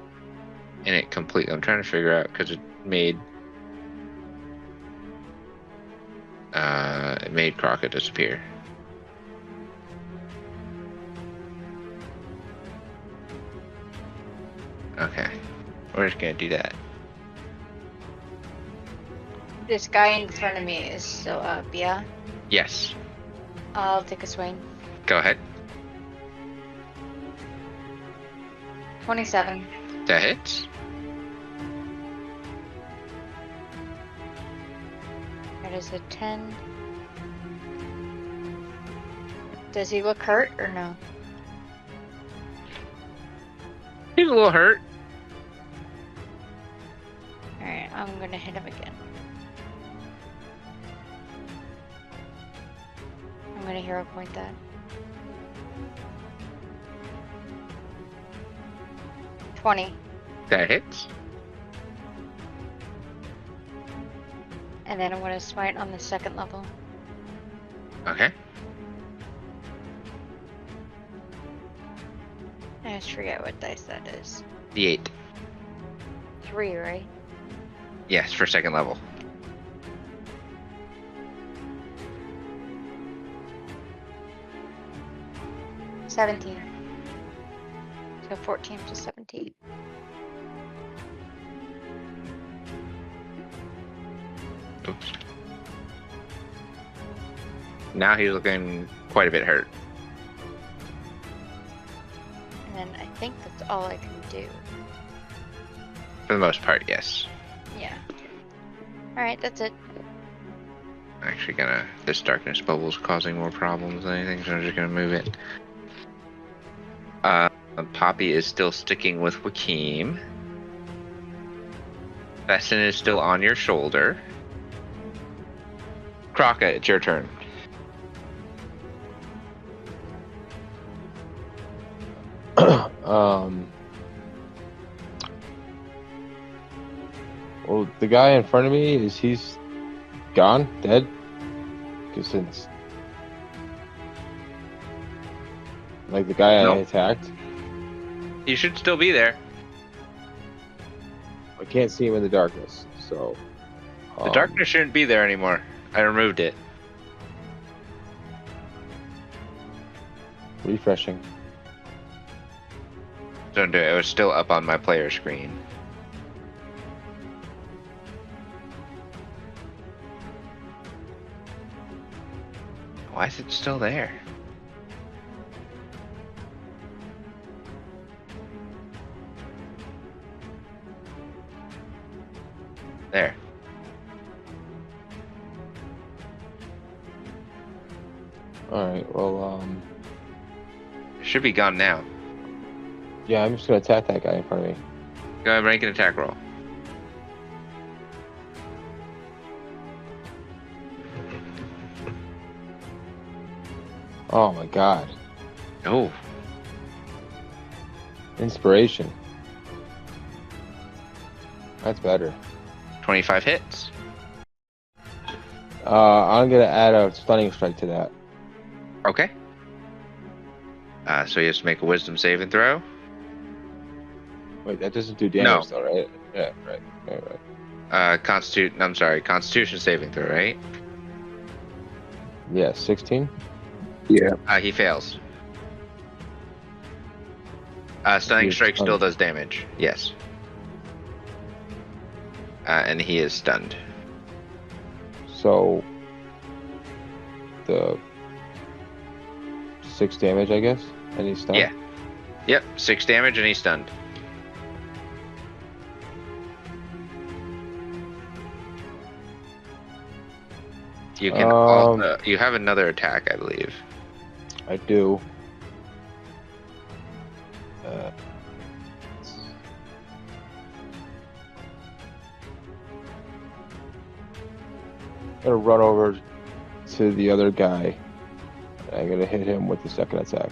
Speaker 1: it completely. I'm trying to figure out, because it made Crockett disappear. Okay. We're just gonna do that.
Speaker 4: This guy in front of me is still up, yeah?
Speaker 1: Yes.
Speaker 4: I'll take a swing.
Speaker 1: Go ahead.
Speaker 4: 27.
Speaker 1: That hits.
Speaker 4: That is a 10. Does he look hurt or no?
Speaker 1: He's a little hurt.
Speaker 4: Alright, I'm gonna hit him again. I'm gonna hero point that. $20.
Speaker 1: That hits.
Speaker 4: And then I'm gonna smite on the second level.
Speaker 1: Okay.
Speaker 4: I just forget what dice that is.
Speaker 1: D8.
Speaker 4: 3, right?
Speaker 1: Yes, for second level.
Speaker 4: $17. So 14 to 17.
Speaker 1: Oops. Now he's looking quite a bit hurt.
Speaker 4: And then I think that's all I can do.
Speaker 1: For the most part, yes.
Speaker 4: Yeah. Alright, that's it.
Speaker 1: I'm actually gonna... This darkness bubble is causing more problems than anything, so I'm just gonna move it. Poppy is still sticking with Joaquim. Vestin is still on your shoulder. Crockett, it's your turn.
Speaker 5: Well, the guy in front of me, he's gone? Dead? Because since... Like the guy I attacked?
Speaker 1: You should still be there.
Speaker 5: I can't see him in the darkness, so...
Speaker 1: The darkness shouldn't be there anymore. I removed it.
Speaker 5: Refreshing.
Speaker 1: Don't do it. It was still up on my player screen. Why is it still there? There.
Speaker 5: Alright, well,
Speaker 1: Should be gone now.
Speaker 5: yeah, I'm just gonna attack that guy in front of me.
Speaker 1: Go ahead and make an attack roll.
Speaker 5: Oh my god.
Speaker 1: Oh.
Speaker 5: Inspiration. That's better.
Speaker 1: 25 hits.
Speaker 5: I'm gonna add a stunning strike to that.
Speaker 1: Okay. So he has to make a wisdom saving throw.
Speaker 5: Wait, that doesn't do damage though, right? Yeah, right.
Speaker 1: Constitution saving throw, right?
Speaker 5: Yeah, 16.
Speaker 2: Yeah.
Speaker 1: He fails. Stunning
Speaker 5: He is
Speaker 1: strike still
Speaker 5: stunned.
Speaker 1: does damage. Yes. And he is stunned.
Speaker 5: So the 6 damage, I guess, and he's stunned.
Speaker 1: Yeah. Yep, 6 damage and he's stunned. You can you have another attack, I believe.
Speaker 5: I do. I'm gonna run over to the other guy. I'm gonna hit him with the second attack.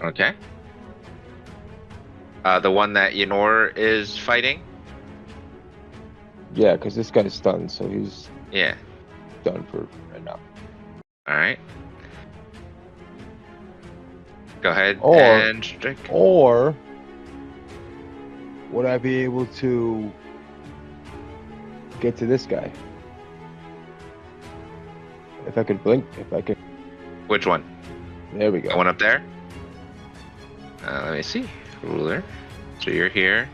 Speaker 1: Okay. The one that Ynor is fighting?
Speaker 5: Yeah, because this guy's stunned, so he's
Speaker 1: Yeah.
Speaker 5: done for right now.
Speaker 1: Alright. Go ahead
Speaker 5: Or-
Speaker 1: and strike.
Speaker 5: Or would I be able to get to this guy? If I could blink, if I could.
Speaker 1: Which one?
Speaker 5: There we
Speaker 1: The
Speaker 5: go.
Speaker 1: one up there? Let me see. Ruler. So you're here.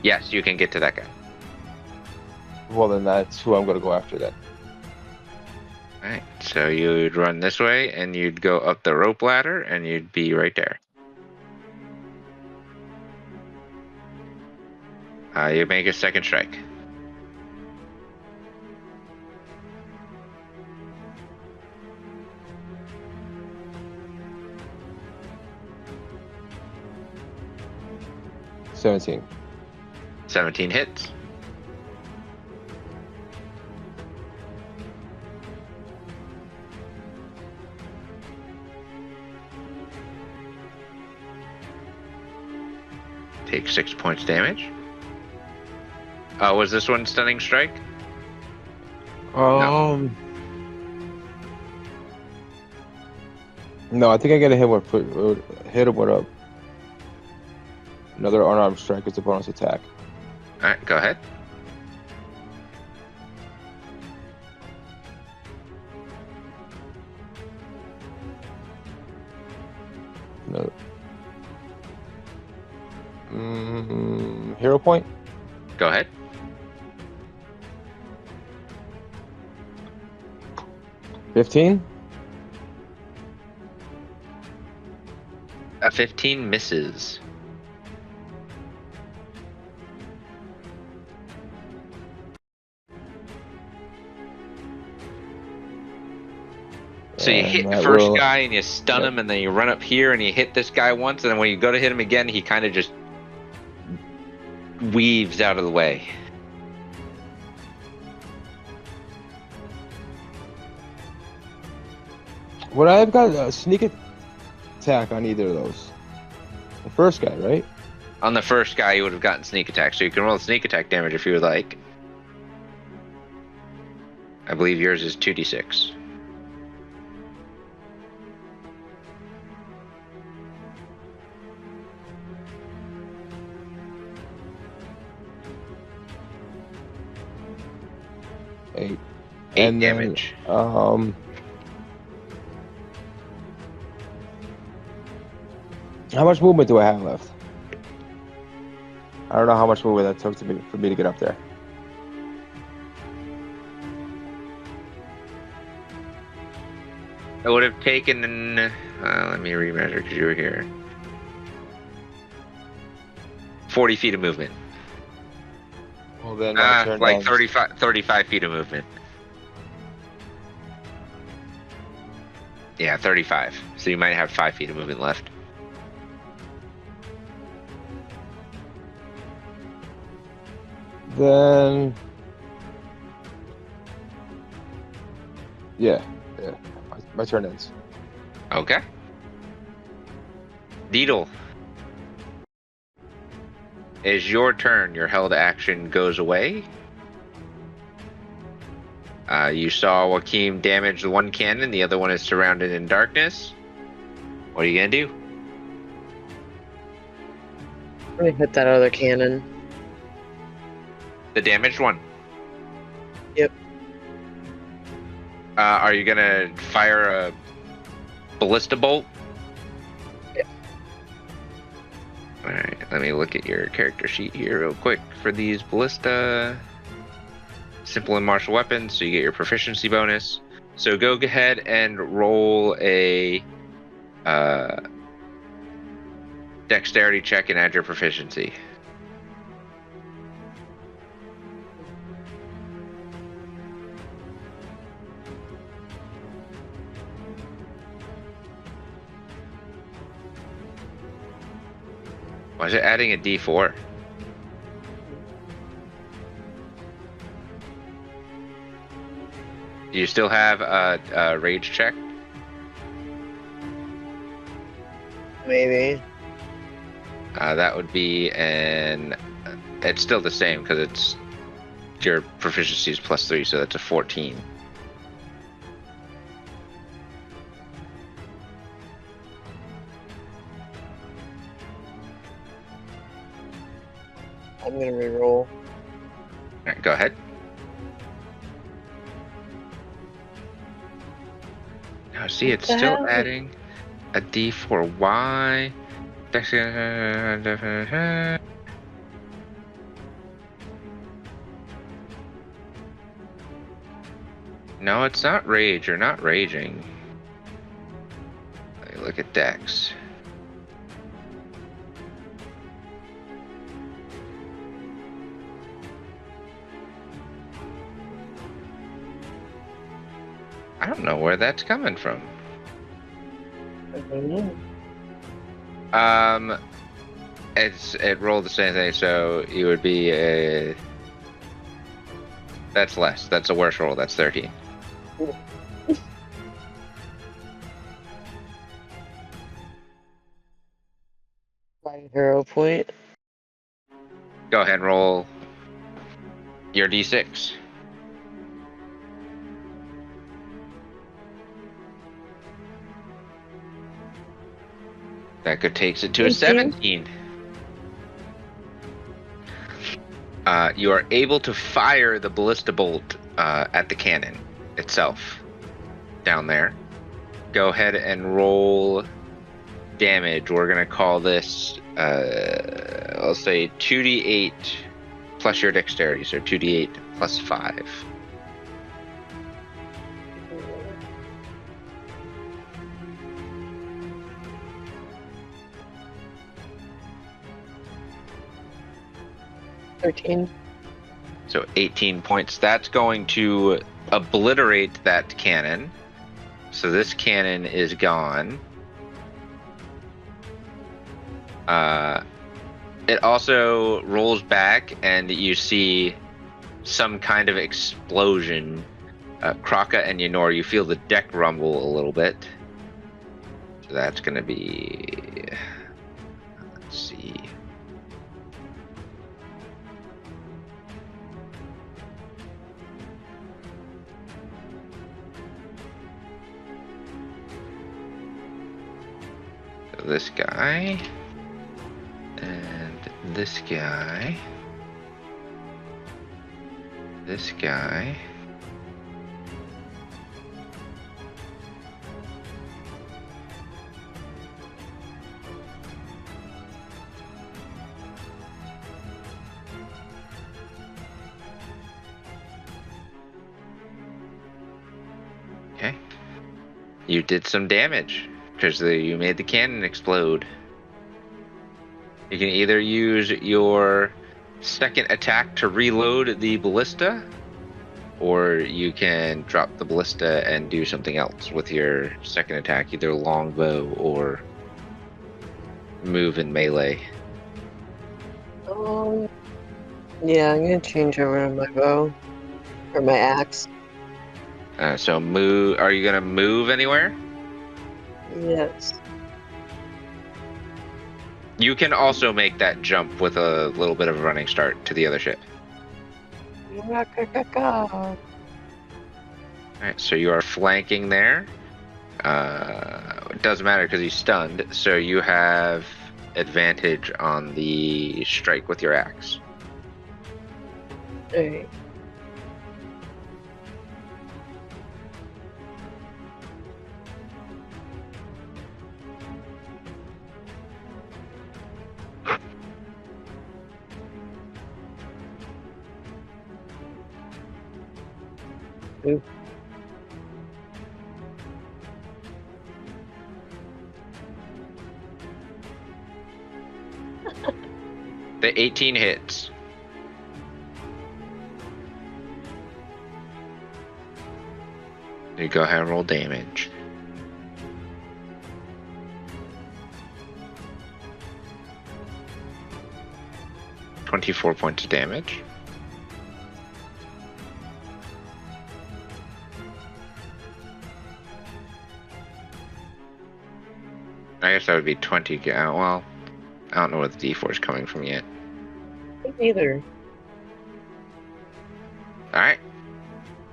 Speaker 1: Yes, you can get to that guy.
Speaker 5: Well, then that's who I'm gonna go after then.
Speaker 1: Alright, so you'd run this way and you'd go up the rope ladder and you'd be right there. You make a second strike.
Speaker 5: $17.
Speaker 1: 17 hits. Take 6 points damage. Was this one stunning strike?
Speaker 5: No, I think I get a hit with hit him with another unarmed strike as a bonus attack.
Speaker 1: Alright, go ahead.
Speaker 5: No. Hero point.
Speaker 1: Go ahead.
Speaker 5: $15.
Speaker 1: A 15 misses. So you hit the
Speaker 5: that
Speaker 1: first
Speaker 5: will-
Speaker 1: guy and you stun him, and then you run up here and you hit this guy once, and then when you go to hit him again, he kind of just weaves out of the way.
Speaker 5: Would I have got a sneak attack on either of those? The first guy, right?
Speaker 1: On the first guy, you would have gotten sneak attack, so you can roll sneak attack damage if you would like. I believe yours is 2d6.
Speaker 5: Eight.
Speaker 1: 8
Speaker 5: And then,
Speaker 1: damage.
Speaker 5: How much movement do I have left? I don't know how much movement that took for me to get up there.
Speaker 1: It would have taken. Let me remeasure because you were here. 40 feet of movement.
Speaker 5: Well, then I turn
Speaker 1: Like
Speaker 5: down-
Speaker 1: 35 feet of movement. Yeah, 35. So you might have 5 feet of movement left.
Speaker 5: Then, yeah. My turn ends.
Speaker 1: Okay. Deedle. Is your turn. Your held action goes away. You saw Joaquin damage the one cannon. The other one is surrounded in darkness. What are you gonna do?
Speaker 6: gonna hit that other cannon.
Speaker 1: The damaged one.
Speaker 6: Yep.
Speaker 1: Are you gonna fire a ballista bolt?
Speaker 6: Yep.
Speaker 1: Alright, let me look at your character sheet here real quick for these ballista. Simple and martial weapons, so you get your proficiency bonus. So go ahead and roll a dexterity check and add your proficiency. Why is it adding a D4? Do you still have a rage check?
Speaker 6: Maybe.
Speaker 1: That would be it's still the same because it's your proficiency is +3, so that's a 14.
Speaker 6: I'm gonna reroll.
Speaker 1: Alright, go ahead. Now see, it's
Speaker 6: What the
Speaker 1: still
Speaker 6: hell?
Speaker 1: adding a D4. Why? No, it's not rage. You're not raging. Let me look at Dex. I don't know where that's coming from.
Speaker 6: I don't know.
Speaker 1: It rolled the same thing, so you would be a. That's less. That's a worse roll. That's 13.
Speaker 6: By hero point.
Speaker 1: Go ahead and roll your D6. That could takes it to a
Speaker 6: 18.
Speaker 1: 17. You are able to fire the ballista bolt at the cannon itself down there. Go ahead and roll damage. We're going to call this, I'll say 2d8 plus your dexterity, so 2d8 plus 5. So 18 points. That's going to obliterate that cannon. So this cannon is gone. It also rolls back, and you see some kind of explosion. Kraka and Ynor, you feel the deck rumble a little bit. So that's going to be... Let's see... This guy and this guy, this guy, okay. You did some damage. Because you made the cannon explode. You can either use your second attack to reload the ballista, or you can drop the ballista and do something else with your second attack, either longbow or move in melee.
Speaker 6: Yeah, I'm gonna change over to my bow. Or my axe.
Speaker 1: So move. Are you gonna move anywhere?
Speaker 6: Yes.
Speaker 1: You can also make that jump with a little bit of a running start to the other ship. Alright, so you are flanking there. It doesn't matter because he's stunned. So you have advantage on the strike with your axe.
Speaker 6: Alright. Ooh.
Speaker 1: The 18 hits. You go ahead and roll damage. $24 points of damage. I guess that would be 20. Well, I don't know where the D4 is coming from yet.
Speaker 6: Neither.
Speaker 1: Alright.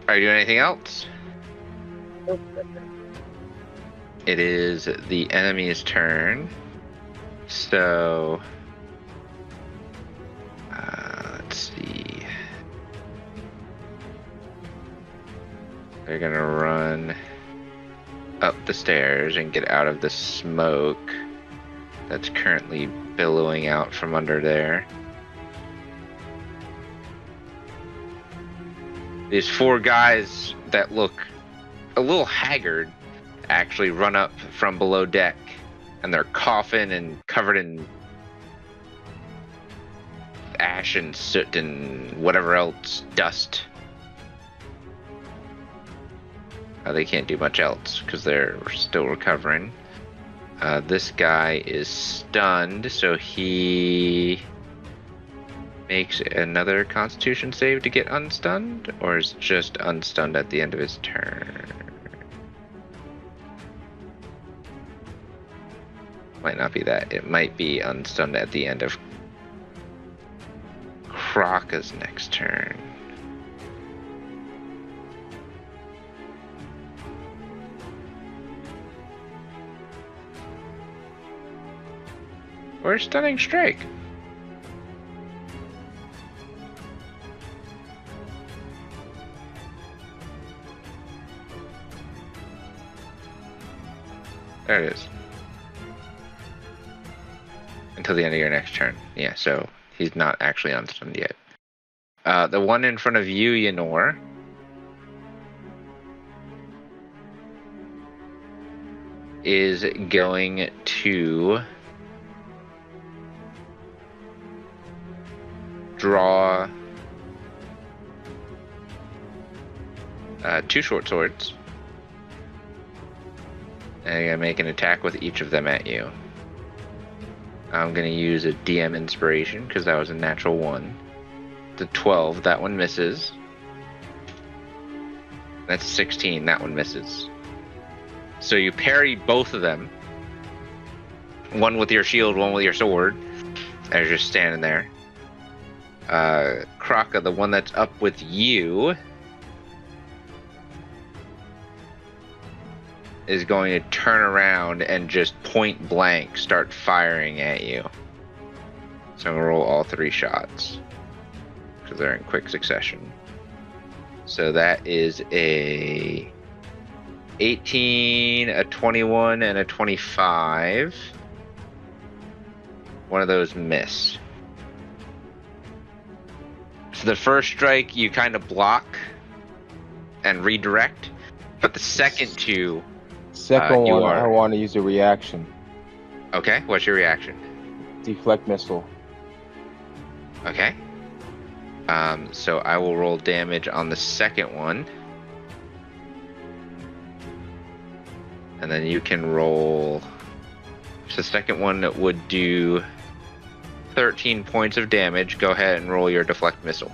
Speaker 1: Are you doing anything else?
Speaker 6: Nope.
Speaker 1: It is the enemy's turn. So... let's see. They're gonna run up the stairs and get out of the smoke that's currently billowing out from under there. These 4 guys that look a little haggard actually run up from below deck, and they're coughing and covered in ash and soot and whatever else, dust. They can't do much else because they're still recovering. This guy is stunned, so he makes another Constitution save to get unstunned, or is just unstunned at the end of his turn? Might not be that. It might be unstunned at the end of Kraka's next turn. Where's Stunning Strike? There it is. Until the end of your next turn. Yeah, so he's not actually unstunned yet. The one in front of you, Yenor, is going to draw 2 short swords. And I'm gonna make an attack with each of them at you. I'm gonna use a DM inspiration because that was a natural 1. The 12, that one misses. That's 16, that one misses. So you parry both of them. One with your shield, one with your sword. As you're standing there. Kraka, the one that's up with you, is going to turn around and just point blank start firing at you. So I'm going to roll all 3 shots because they're in quick succession. So that is a 18, a 21, and a 25. One of those miss. So the first strike you kind of block and redirect, but the second 2...
Speaker 5: Second one, I want to use a reaction.
Speaker 1: Okay, what's your reaction?
Speaker 5: Deflect missile.
Speaker 1: Okay. So I will roll damage on the second one. And then you can roll... So the second one would do 13 points of damage. Go ahead and roll your deflect missile.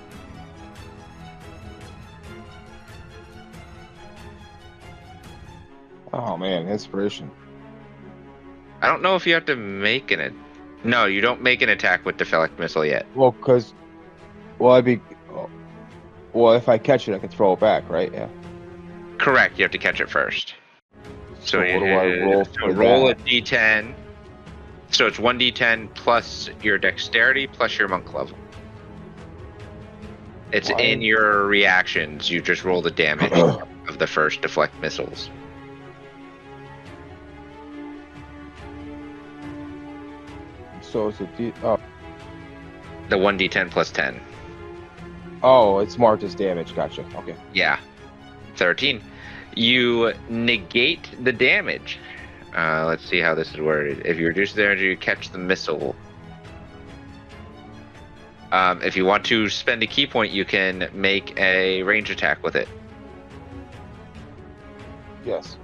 Speaker 5: Oh man, inspiration.
Speaker 1: I don't know if you have to make an... No, you don't make an attack with deflect missile yet.
Speaker 5: Well, because... Well, if I catch it, I can throw it back, right? Yeah.
Speaker 1: Correct, you have to catch it first. So
Speaker 5: what do I roll for
Speaker 1: roll
Speaker 5: that?
Speaker 1: a d10. So it's 1d10 plus your dexterity plus your monk level. It's in your reactions. You just roll the damage of the first deflect missiles.
Speaker 5: So it's the
Speaker 1: 1d10 plus 10.
Speaker 5: Oh, it's marked as damage. Gotcha. Okay.
Speaker 1: Yeah. 13. You negate the damage. Let's see how this is worded. If you reduce the damage, you catch the missile. If you want to spend a key point, you can make a range attack with it.
Speaker 5: Yes.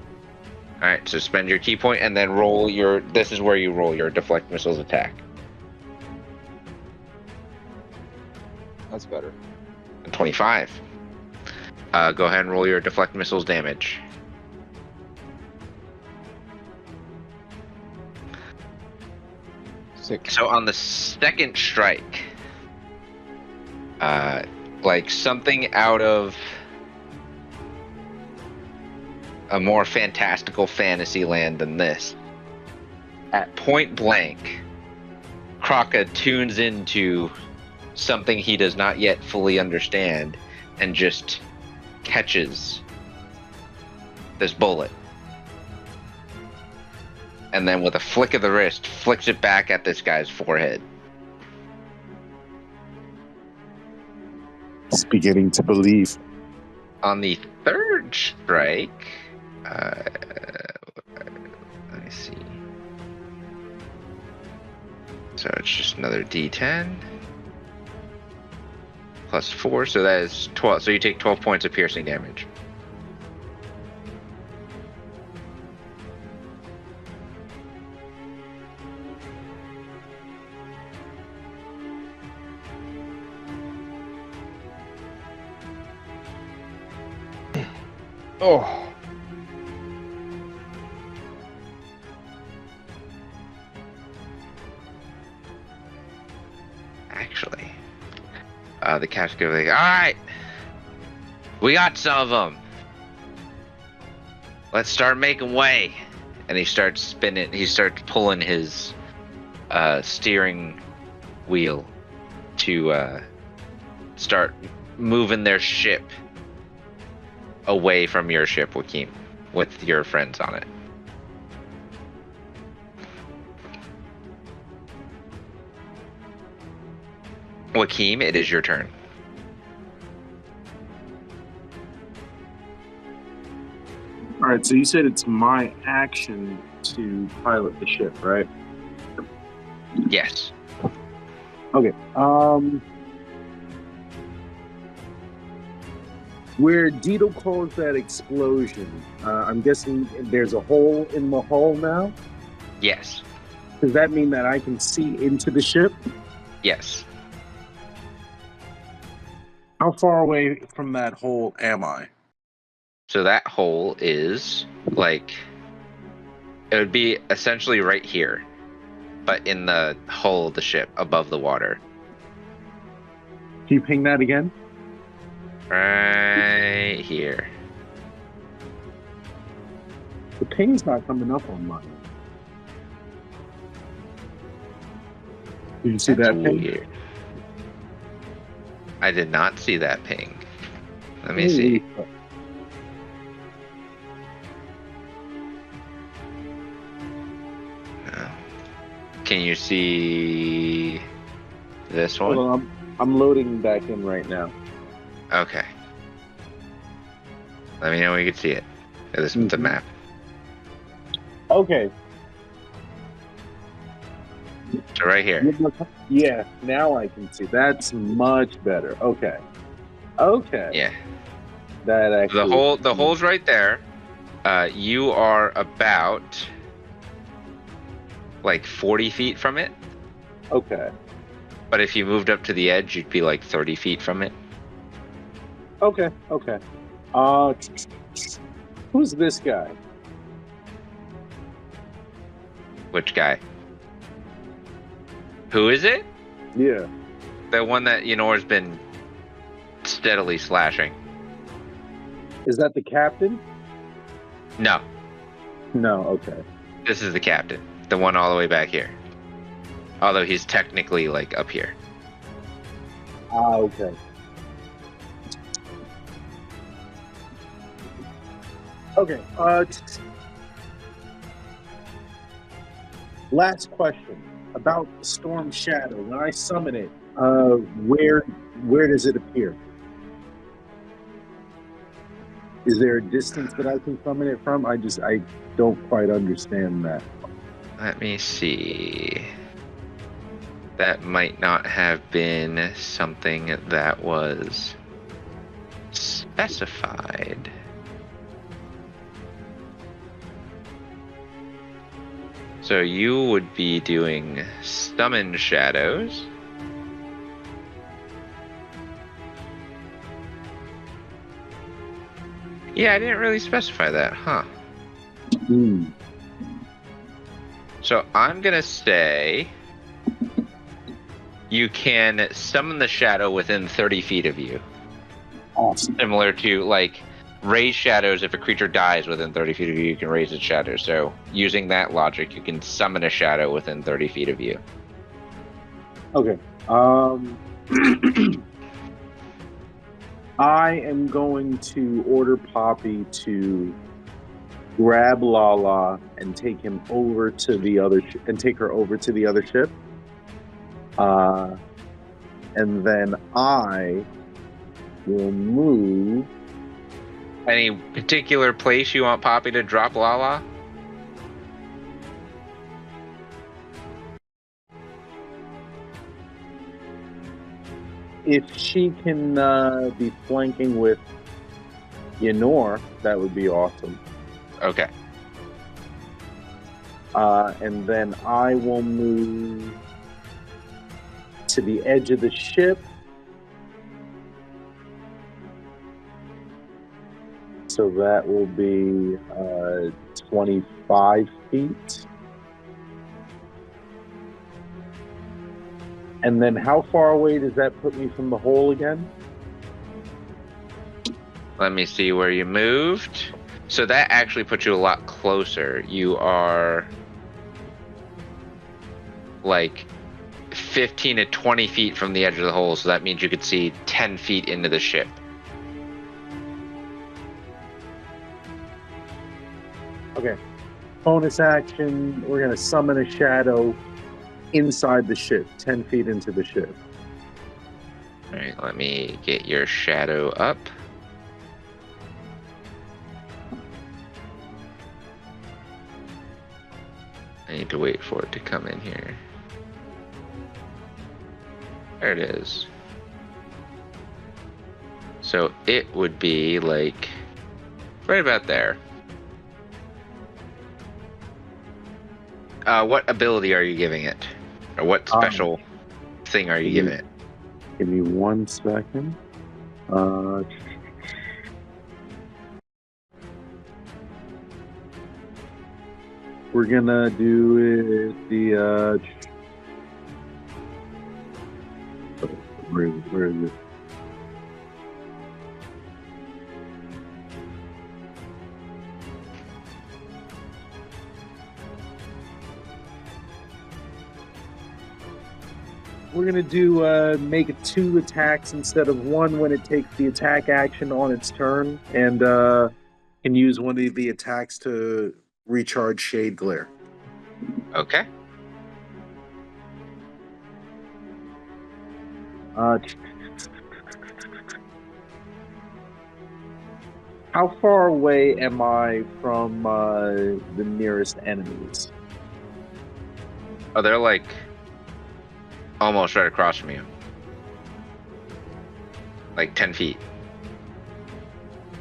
Speaker 1: All right, so spend your key point and then roll your. This is where you roll your deflect missiles attack.
Speaker 5: That's better.
Speaker 1: 25. Go ahead and roll your deflect missiles damage.
Speaker 5: Six.
Speaker 1: So on the second strike, like something out of a more fantastical fantasy land than this, at point blank, Kraka tunes into something he does not yet fully understand and just catches this bullet. And then with a flick of the wrist, flicks it back at this guy's forehead.
Speaker 2: It's beginning to believe.
Speaker 1: On the third strike, let me see. So it's just another D10. Plus 4, so that is 12. So you take 12 points of piercing damage.
Speaker 5: Oh.
Speaker 1: Actually, the cat's go like, all right, we got some of them. Let's start making way. And he starts spinning. He starts pulling his steering wheel to start moving their ship away from your ship, Joaquin, with your friends on it. Joaquin, it is your turn.
Speaker 2: All right, so you said it's my action to pilot the ship, right?
Speaker 1: Yes.
Speaker 2: Okay. Where Dito calls that explosion, I'm guessing there's a hole in the hull now?
Speaker 1: Yes.
Speaker 2: Does that mean that I can see into the ship?
Speaker 1: Yes.
Speaker 2: How far away from that hole am I?
Speaker 1: So that hole is like, it would be essentially right here, but in the hull of the ship above the water.
Speaker 2: Can you ping that again?
Speaker 1: Right here.
Speaker 2: The ping's not coming up on mine. Did you see
Speaker 1: That's
Speaker 2: that ping?
Speaker 1: weird. I did not see that ping. Let me see. Can you see this one?
Speaker 2: Hold on, I'm loading back in right now.
Speaker 1: Okay. Let me know when you can see it. This is the map.
Speaker 2: Okay.
Speaker 1: So right here.
Speaker 2: Yeah, now I can see. That's much better. Okay. Okay.
Speaker 1: Yeah.
Speaker 2: That actually.
Speaker 1: The hole's right there. You are about like 40 feet from it.
Speaker 2: Okay.
Speaker 1: But if you moved up to the edge, you'd be like 30 feet from it.
Speaker 2: Okay. Okay. Who's this guy?
Speaker 1: Which guy? Who is it?
Speaker 2: Yeah.
Speaker 1: The one that has been steadily slashing.
Speaker 2: Is that the captain?
Speaker 1: No,
Speaker 2: No. Okay.
Speaker 1: this is the captain. The one all the way back here. Although he's technically like up here.
Speaker 2: Ah, okay. Okay. Last question about Storm Shadow. When I summon it, where does it appear? Is there a distance that I can summon it from? I don't quite understand that.
Speaker 1: Let me see. That might not have been something that was specified. So you would be doing summon shadows. Yeah, I didn't really specify that, huh? So I'm gonna say you can summon the shadow within 30 feet of you.
Speaker 2: Awesome.
Speaker 1: Similar to like raise shadows. If a creature dies within 30 feet of you, you can raise its shadow. So using that logic, you can summon a shadow within 30 feet of you.
Speaker 2: Okay. I am going to order Poppy to grab Lala and take him over to the other take her over to the other ship. And then I will move.
Speaker 1: Any particular place you want Poppy to drop Lala?
Speaker 2: If she can be flanking with Yenor, that would be awesome.
Speaker 1: Okay.
Speaker 2: And then I will move to the edge of the ship. So that will be 25 feet. And then how far away does that put me from the hole again?
Speaker 1: Let me see where you moved. So that actually puts you a lot closer. You are like 15 to 20 feet from the edge of the hole, so that means you could see 10 feet into the ship.
Speaker 2: Okay. Bonus action, we're going to summon a shadow inside the ship, 10 feet into the ship.
Speaker 1: All right, let me get your shadow up. I need to wait for it to come in here. There it is. So it would be like right about there. What ability are you giving it? Or what special thing are you giving it?
Speaker 2: Give me 1 second. We're gonna do it the where is it? We're gonna do make it 2 attacks instead of 1 when it takes the attack action on its turn, and can use one of the attacks to recharge Shade Glare.
Speaker 1: Okay.
Speaker 2: How far away am I from the nearest enemies?
Speaker 1: Oh, they're like almost right across from you. Like 10 feet.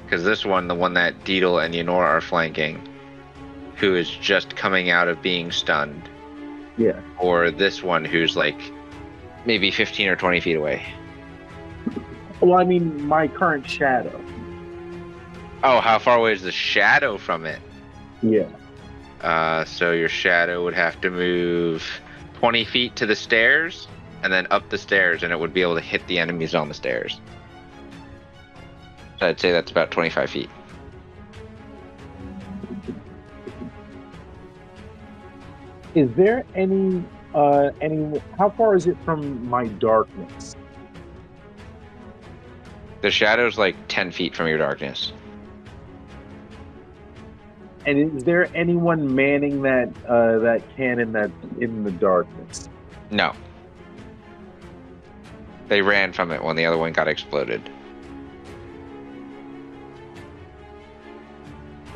Speaker 1: Because this one, the one that Deedle and Yenor are flanking, who is just coming out of being stunned.
Speaker 2: Yeah.
Speaker 1: Or this one who's like maybe 15 or 20 feet away.
Speaker 2: Well, I mean, my current shadow.
Speaker 1: Oh, how far away is the shadow from it?
Speaker 2: Yeah.
Speaker 1: So your shadow would have to move 20 feet to the stairs and then up the stairs, and it would be able to hit the enemies on the stairs. So I'd say that's about 25 feet.
Speaker 2: Is there any How far is it from my darkness?
Speaker 1: The shadow's like 10 feet from your darkness.
Speaker 2: And is there anyone manning that cannon that's in the darkness?
Speaker 1: No. They ran from it when the other one got exploded.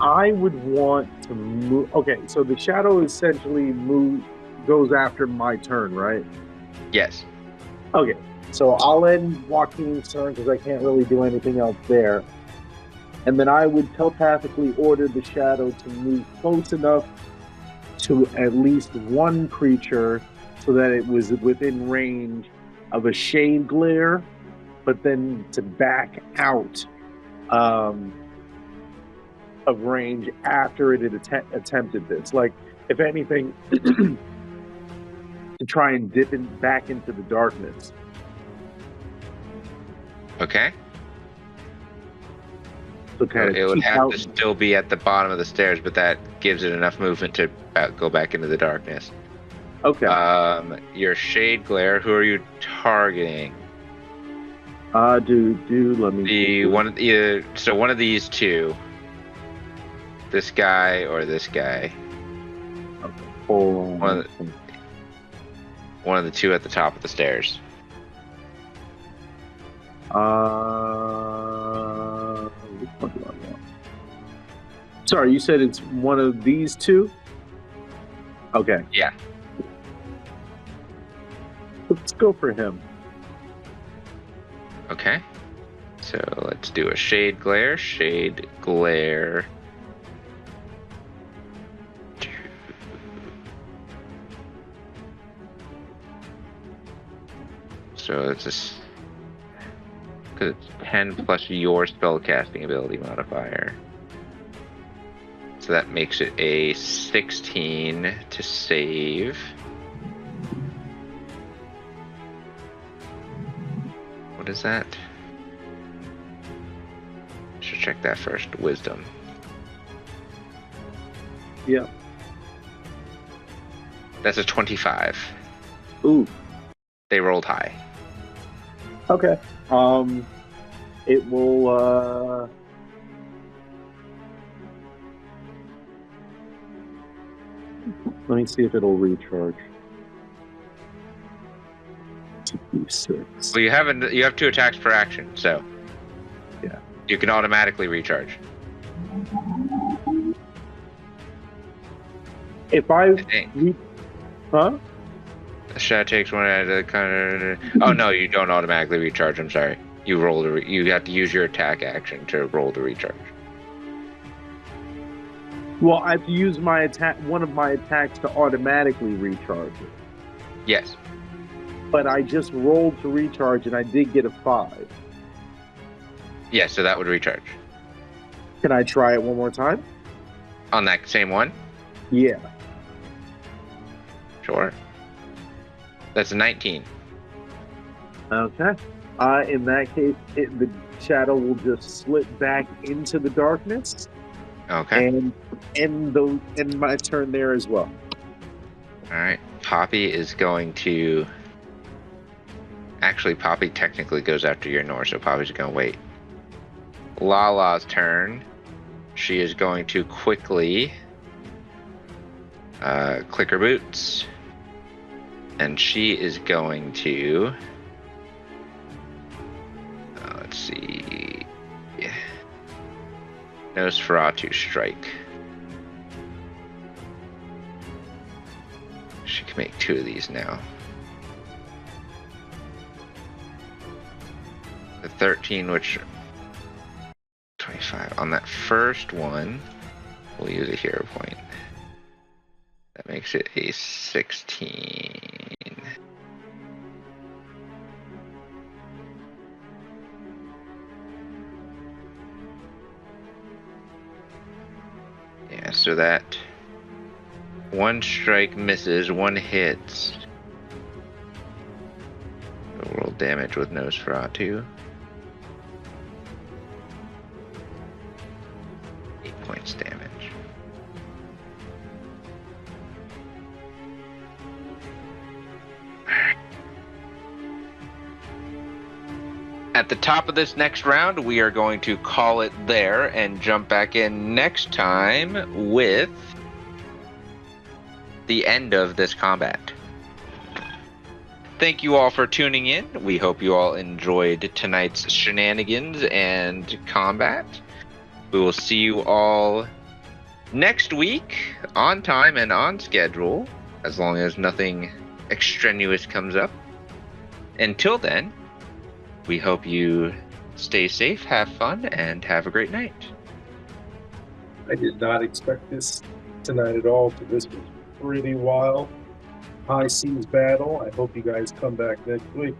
Speaker 2: I would want to move. Okay, so the shadow essentially goes after my turn, right?
Speaker 1: Yes.
Speaker 2: Okay, so I'll end Joaquin's turn because I can't really do anything else there. And then I would telepathically order the shadow to move close enough to at least one creature so that it was within range of a shade glare, but then to back out of range after it had attempted this. Like, if anything, to try and dip it back into the darkness.
Speaker 1: Okay.
Speaker 2: So kind
Speaker 1: It
Speaker 2: of
Speaker 1: would
Speaker 2: keep
Speaker 1: have
Speaker 2: out.
Speaker 1: to still be at the bottom of the stairs, but that gives it enough movement to go back into the darkness.
Speaker 2: Okay.
Speaker 1: Your shade glare. Who are you targeting?
Speaker 2: Let me.
Speaker 1: So one of these two. This guy or this guy.
Speaker 2: Okay. Hold on.
Speaker 1: One of the two at the top of the stairs.
Speaker 2: Which one do I want? Sorry, you said it's one of these two? Okay.
Speaker 1: Yeah.
Speaker 2: Let's go for him.
Speaker 1: Okay. So let's do a shade glare. Shade glare. So it's because it's 10 plus your spellcasting ability modifier. So that makes it a 16 to save. What is that? Should check that first. Wisdom.
Speaker 2: Yeah.
Speaker 1: That's a 25.
Speaker 2: Ooh.
Speaker 1: They rolled high.
Speaker 2: Okay. It will. Let me see if it'll recharge. 2d6.
Speaker 1: Well, you have 2 attacks per action, so
Speaker 2: yeah,
Speaker 1: you can automatically recharge.
Speaker 2: If I huh?
Speaker 1: The shot takes one out of the kind of. Oh no, you don't automatically recharge. I'm sorry. You roll to. You have to use your attack action to roll to recharge.
Speaker 2: Well, I have to use my attack, one of my attacks, to automatically recharge it.
Speaker 1: Yes.
Speaker 2: But I just rolled to recharge, and I did get a 5.
Speaker 1: Yeah, so that would recharge.
Speaker 2: Can I try it one more time?
Speaker 1: On that same one?
Speaker 2: Yeah.
Speaker 1: Sure. That's a 19.
Speaker 2: Okay. In that case, the shadow will just slip back into the darkness.
Speaker 1: Okay.
Speaker 2: And end my turn there as well.
Speaker 1: All right. Poppy is going to. Actually, Poppy technically goes after your Nor, so Poppy's going to wait. Lala's turn. She is going to quickly click her boots. And she is going to. Let's see. Nosferatu strike. She can make 2 of these now. The 13, which 25 on that first one, we'll use a hero point. That makes it a 16. Yeah, so that 1 strike misses, 1 hits. So roll damage with Nosferatu. 8 points damage. at the top of this next round, we are going to call it there and jump back in next time with the end of this combat. Thank you all for tuning in. We hope you all enjoyed tonight's shenanigans and combat. We will see you all next week on time and on schedule, as long as nothing extraneous comes up. Until then, we hope you stay safe, have fun, and have a great night.
Speaker 2: I did not expect this tonight at all, but this was pretty wild. High seas battle. I hope you guys come back next week.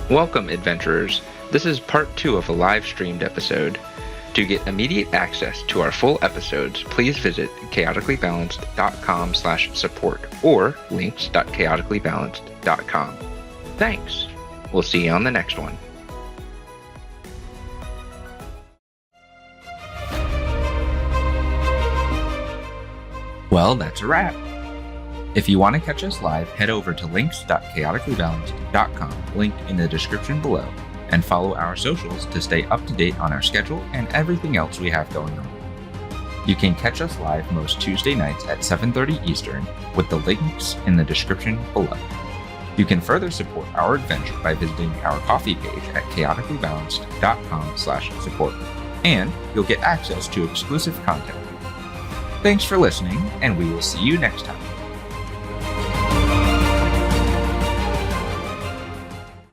Speaker 1: Welcome, adventurers. This is part 2 of a live-streamed episode. To get immediate access to our full episodes, please visit chaoticallybalanced.com/support or links.chaoticallybalanced.com. Thanks. We'll see you on the next one.
Speaker 7: Well, that's a wrap. If you want to catch us live, head over to links.chaoticallybalanced.com, linked in the description below, and follow our socials to stay up to date on our schedule and everything else we have going on. You can catch us live most Tuesday nights at 7:30 Eastern with the links in the description below. You can further support our adventure by visiting our coffee page at chaoticallybalanced.com/support, and you'll get access to exclusive content. Thanks for listening, and we will see you next time.